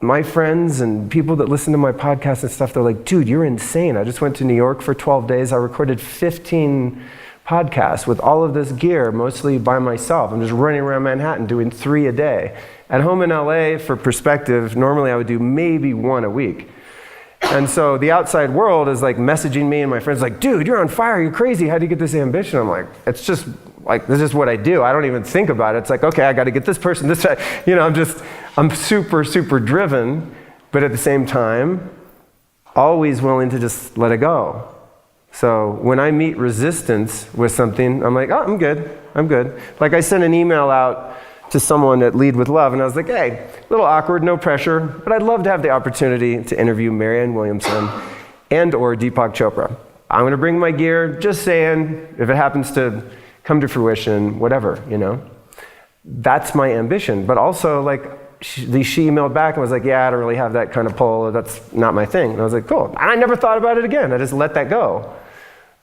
my friends and people that listen to my podcast and stuff, they're like, dude, you're insane. I just went to New York for 12 days. I recorded 15 podcasts with all of this gear, mostly by myself. I'm just running around Manhattan doing 3 a day. At home in LA, for perspective, normally I would do maybe 1 a week. And so the outside world is like messaging me and my friends like, dude, you're on fire, you're crazy, how do you get this ambition? I'm like, it's just like, this is what I do. I don't even think about it. It's like, okay, I got to get this person, this, I'm super, super driven, but at the same time, always willing to just let it go. So when I meet resistance with something, I'm like, oh, I'm good. Like I sent an email out to someone at Lead with Love, and I was like, hey, a little awkward, no pressure, but I'd love to have the opportunity to interview Marianne Williamson and or Deepak Chopra. I'm going to bring my gear, just saying, if it happens to come to fruition, whatever, That's my ambition. But also, like, she emailed back and was like, yeah, I don't really have that kind of pull, that's not my thing. And I was like, cool. And I never thought about it again. I just let that go.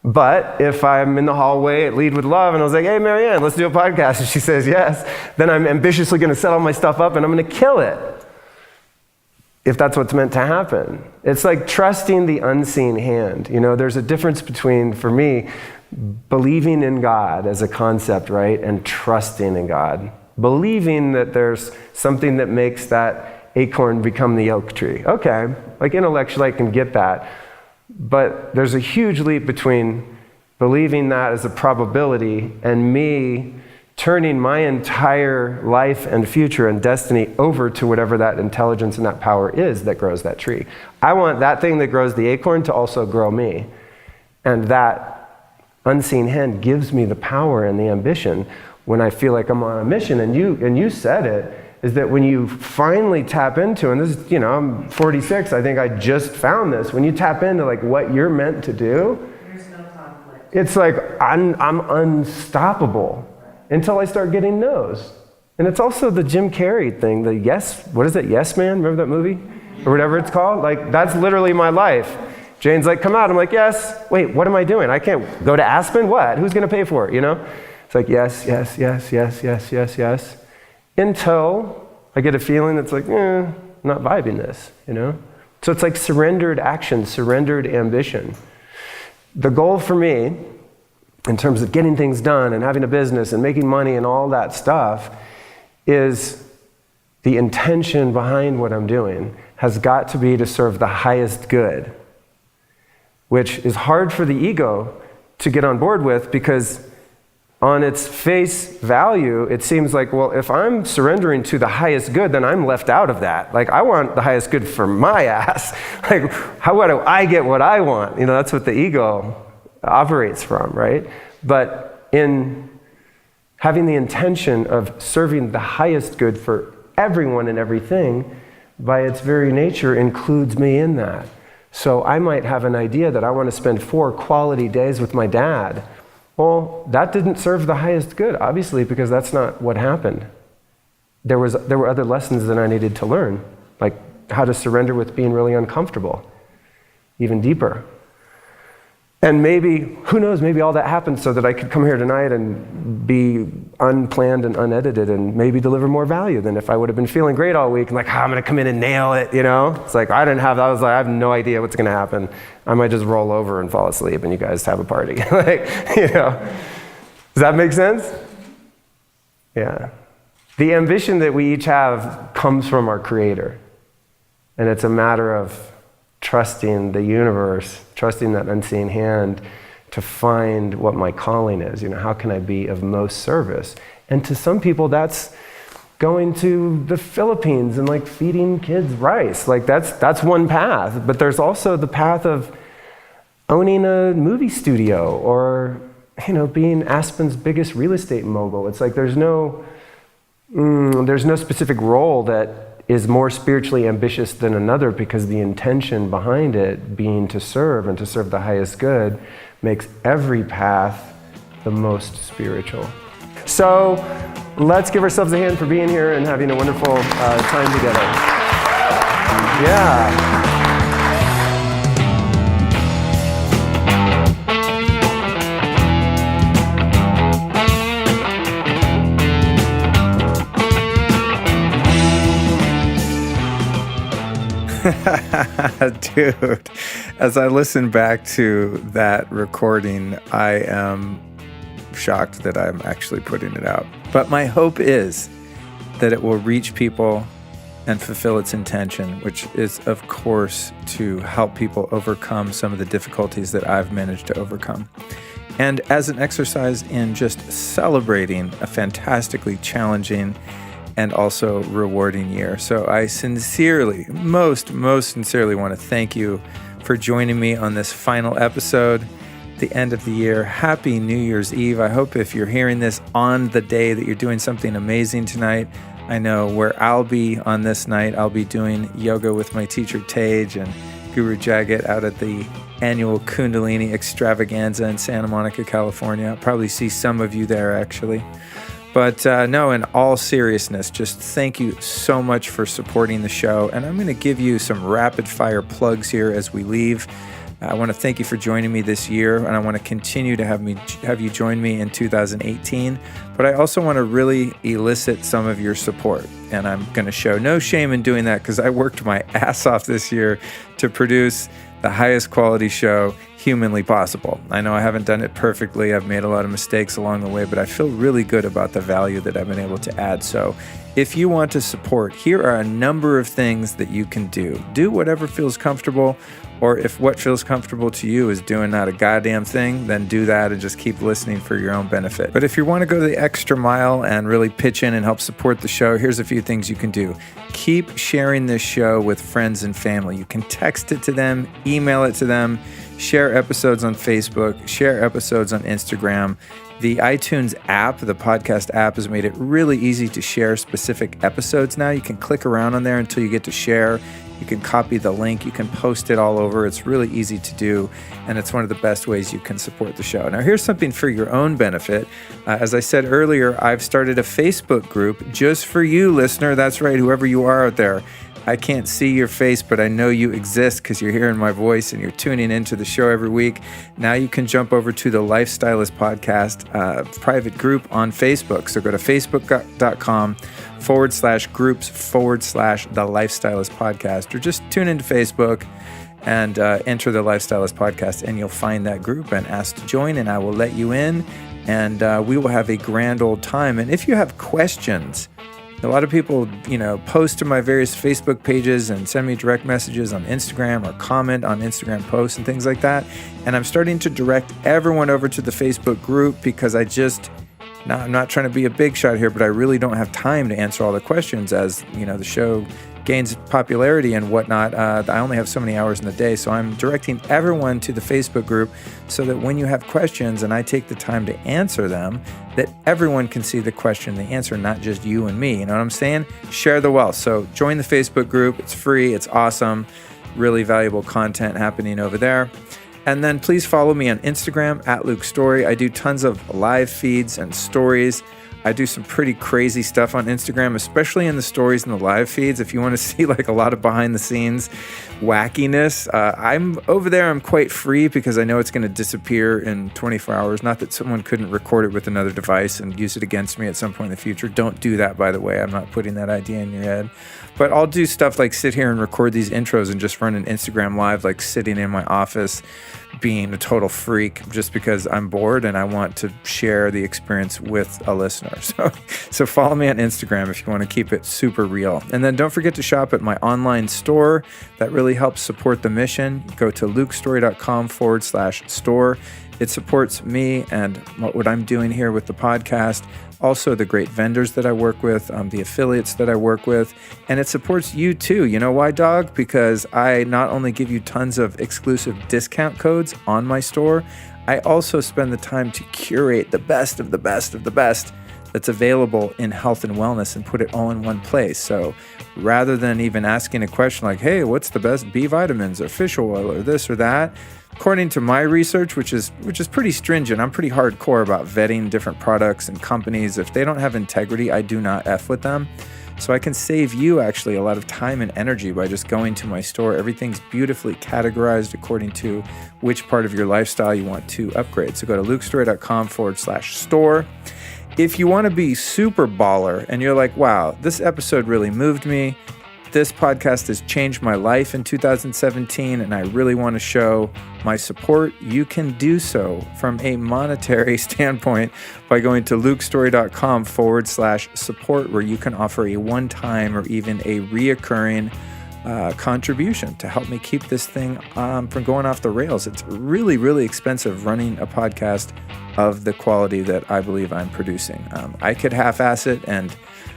But if I'm in the hallway at Lead with Love and I was like, hey, Marianne, let's do a podcast, and she says yes, then I'm ambitiously going to set all my stuff up and I'm going to kill it. If that's what's meant to happen. It's like trusting the unseen hand. There's a difference between, for me, believing in God as a concept, right, and trusting in God. Believing that there's something that makes that acorn become the oak tree. Okay, like intellectually I can get that. But there's a huge leap between believing that as a probability and me turning my entire life and future and destiny over to whatever that intelligence and that power is that grows that tree. I want that thing that grows the acorn to also grow me. And that unseen hand gives me the power and the ambition when I feel like I'm on a mission. And you said it, is that when you finally tap into, and this is, I'm 46, I think I just found this, when you tap into like what you're meant to do, There's no conflict. it's like I'm unstoppable until I start getting no's. And it's also the Jim Carrey thing, the what is it, Yes Man? Remember that movie? Or whatever it's called? Like, that's literally my life. Jane's like, come out. I'm like, yes. Wait, what am I doing? I can't go to Aspen? What? Who's going to pay for it, It's like, yes, yes, yes, yes, yes, yes, yes. Until I get a feeling that's like, I'm not vibing this, So it's like surrendered action, surrendered ambition. The goal for me, in terms of getting things done and having a business and making money and all that stuff, is the intention behind what I'm doing has got to be to serve the highest good, which is hard for the ego to get on board with, because on its face value, it seems like, well, if I'm surrendering to the highest good, then I'm left out of that. Like, I want the highest good for my ass. Like, how do I get what I want? That's what the ego operates from, right? But in having the intention of serving the highest good for everyone and everything, by its very nature, includes me in that. So I might have an idea that I want to spend 4 quality days with my dad. Well, that didn't serve the highest good, obviously, because that's not what happened. There were other lessons that I needed to learn, like how to surrender with being really uncomfortable, even deeper. And maybe, who knows, maybe all that happened so that I could come here tonight and be unplanned and unedited and maybe deliver more value than if I would have been feeling great all week and like, I'm going to come in and nail it, It's like, I have no idea what's going to happen. I might just roll over and fall asleep and you guys have a party. Does that make sense? Yeah. The ambition that we each have comes from our Creator. And it's a matter of trusting the universe, trusting that unseen hand to find what my calling is. How can I be of most service? And to some people, that's going to the Philippines and like feeding kids rice. Like that's one path. But there's also the path of owning a movie studio or, being Aspen's biggest real estate mogul. It's like there's no specific role that is more spiritually ambitious than another, because the intention behind it being to serve and to serve the highest good makes every path the most spiritual. So let's give ourselves a hand for being here and having a wonderful time together. Yeah. Dude, as I listen back to that recording, I am shocked that I'm actually putting it out. But my hope is that it will reach people and fulfill its intention, which is, of course, to help people overcome some of the difficulties that I've managed to overcome. And as an exercise in just celebrating a fantastically challenging and also rewarding year. So I sincerely, most sincerely want to thank you for joining me on this final episode, the end of the year. Happy New Year's Eve. I hope if you're hearing this on the day that you're doing something amazing tonight. I know where I'll be on this night. I'll be doing yoga with my teacher Tej and Guru Jagat out at the annual Kundalini extravaganza in Santa Monica, California. I'll probably see some of you there actually. But no, in all seriousness, just thank you so much for supporting the show. And I'm going to give you some rapid fire plugs here as we leave. I want to thank you for joining me this year, and I want to continue to have you join me in 2018. But I also want to really elicit some of your support. And I'm going to show no shame in doing that, because I worked my ass off this year to produce the highest quality show humanly possible. I know I haven't done it perfectly. I've made a lot of mistakes along the way, but I feel really good about the value that I've been able to add. So if you want to support, here are a number of things that you can do. Do whatever feels comfortable, or if what feels comfortable to you is doing not a goddamn thing, then do that and just keep listening for your own benefit. But if you want to go the extra mile and really pitch in and help support the show, here's a few things you can do. Keep sharing this show with friends and family. You can text it to them, email it to them, share episodes on Facebook, share episodes on Instagram. The iTunes app, the podcast app, has made it really easy to share specific episodes now. You can click around on there until you get to share. You can copy the link. You can post it all over. It's really easy to do, and it's one of the best ways you can support the show. Now, here's something for your own benefit. As I said earlier, I've started a Facebook group just for you, listener. That's right, whoever you are out there. I can't see your face, but I know you exist because you're hearing my voice and you're tuning into the show every week. Now you can jump over to the Lifestylist Podcast private group on Facebook. So go to facebook.com/groups/the Lifestylist Podcast, or just tune into Facebook and enter the Lifestylist Podcast, and you'll find that group and ask to join, and I will let you in, and we will have a grand old time. And if you have questions, a lot of people, post to my various Facebook pages and send me direct messages on Instagram or comment on Instagram posts and things like that. And I'm starting to direct everyone over to the Facebook group because I'm not trying to be a big shot here, but I really don't have time to answer all the questions as, the show gains popularity and whatnot. I only have so many hours in the day, so I'm directing everyone to the Facebook group so that when you have questions and I take the time to answer them, that everyone can see the question and the answer, not just you and me. You know what I'm saying? Share the wealth. So join the Facebook group. It's free. It's awesome. Really valuable content happening over there. And then please follow me on Instagram @LukeStorey. I do tons of live feeds and stories. I do some pretty crazy stuff on Instagram, especially in the stories and the live feeds. If you want to see like a lot of behind the scenes wackiness, I'm over there. I'm quite free because I know it's going to disappear in 24 hours. Not that someone couldn't record it with another device and use it against me at some point in the future. Don't do that, by the way. I'm not putting that idea in your head. But I'll do stuff like sit here and record these intros and just run an Instagram live, like sitting in my office being a total freak just because I'm bored and I want to share the experience with a listener. So follow me on Instagram if you want to keep it super real. And then don't forget to shop at my online store. That really helps support the mission. Go to lukestorey.com/store. It supports me and what I'm doing here with the podcast, also the great vendors that I work with, the affiliates that I work with, and it supports you too. You know why, dog? Because I not only give you tons of exclusive discount codes on my store, I also spend the time to curate the best of the best of the best that's available in health and wellness and put it all in one place. So rather than even asking a question like, hey, what's the best B vitamins or fish oil or this or that, according to my research, which is pretty stringent, I'm pretty hardcore about vetting different products and companies. If they don't have integrity, I do not F with them. So I can save you actually a lot of time and energy by just going to my store. Everything's beautifully categorized according to which part of your lifestyle you want to upgrade. So go to lukestorey.com/store. If you want to be super baller and you're like, wow, this episode really moved me, this podcast has changed my life in 2017, and I really want to show my support, you can do so from a monetary standpoint by going to lukestorey.com/support, where you can offer a one-time or even a reoccurring contribution to help me keep this thing from going off the rails. It's really, really expensive running a podcast of the quality that I believe I'm producing. I could half-ass it and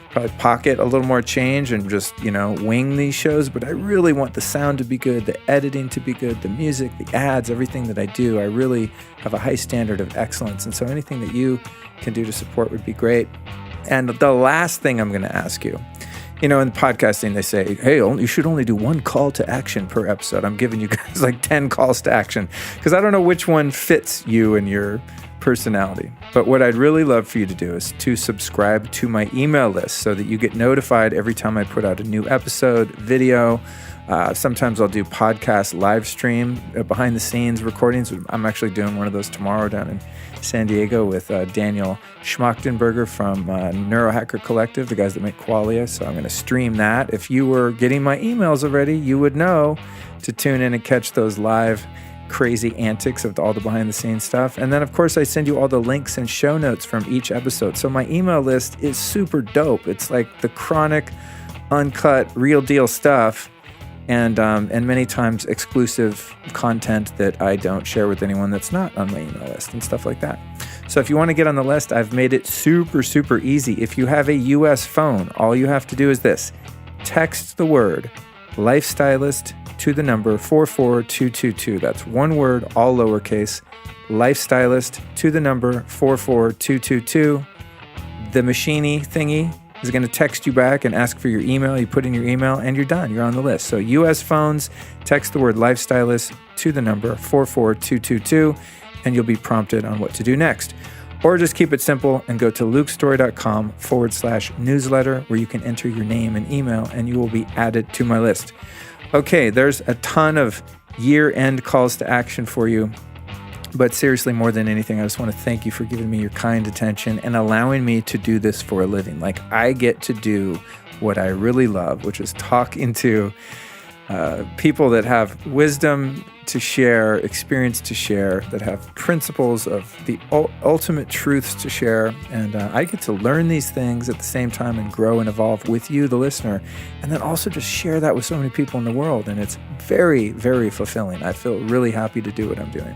probably pocket a little more change and just, wing these shows, but I really want the sound to be good, the editing to be good, the music, the ads, everything that I do. I really have a high standard of excellence, and so anything that you can do to support would be great. And the last thing I'm going to ask you, in podcasting, they say, hey, you should only do one call to action per episode. I'm giving you guys like 10 calls to action because I don't know which one fits you and your personality. But what I'd really love for you to do is to subscribe to my email list so that you get notified every time I put out a new episode, video. Sometimes I'll do podcast live stream, behind the scenes recordings. I'm actually doing one of those tomorrow down in San Diego with Daniel Schmachtenberger from Neurohacker Collective, the guys that make Qualia. So I'm going to stream that. If you were getting my emails already, you would know to tune in and catch those live crazy antics of all the behind the scenes stuff. And then, of course, I send you all the links and show notes from each episode. So my email list is super dope. It's like the chronic, uncut, real deal stuff. And many times exclusive content that I don't share with anyone that's not on my email list and stuff like that. So if you want to get on the list, I've made it super, super easy. If you have a US phone, all you have to do is this. Text the word lifestylist to the number 44222. That's one word, all lowercase. Lifestylist to the number 44222. The machiney thingy is going to text you back and ask for your email. You put in your email and you're done. You're on the list. So US phones, text the word lifestylist to the number 44222 and you'll be prompted on what to do next. Or just keep it simple and go to lukestorey.com/newsletter where you can enter your name and email and you will be added to my list. Okay, there's a ton of year-end calls to action for you. But seriously, more than anything, I just want to thank you for giving me your kind attention and allowing me to do this for a living. Like, I get to do what I really love, which is talking to people that have wisdom to share, experience to share, that have principles of the ultimate truths to share. And I get to learn these things at the same time and grow and evolve with you, the listener, and then also just share that with so many people in the world. And it's very, very fulfilling. I feel really happy to do what I'm doing.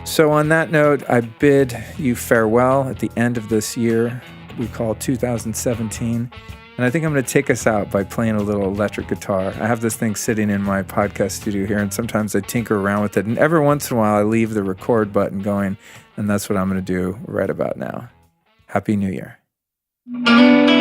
So on that note, I bid you farewell at the end of this year we call 2017. And I think I'm going to take us out by playing a little electric guitar. I have this thing sitting in my podcast studio here, and sometimes I tinker around with it. And every once in a while, I leave the record button going, and that's what I'm going to do right about now. Happy New Year. Mm-hmm.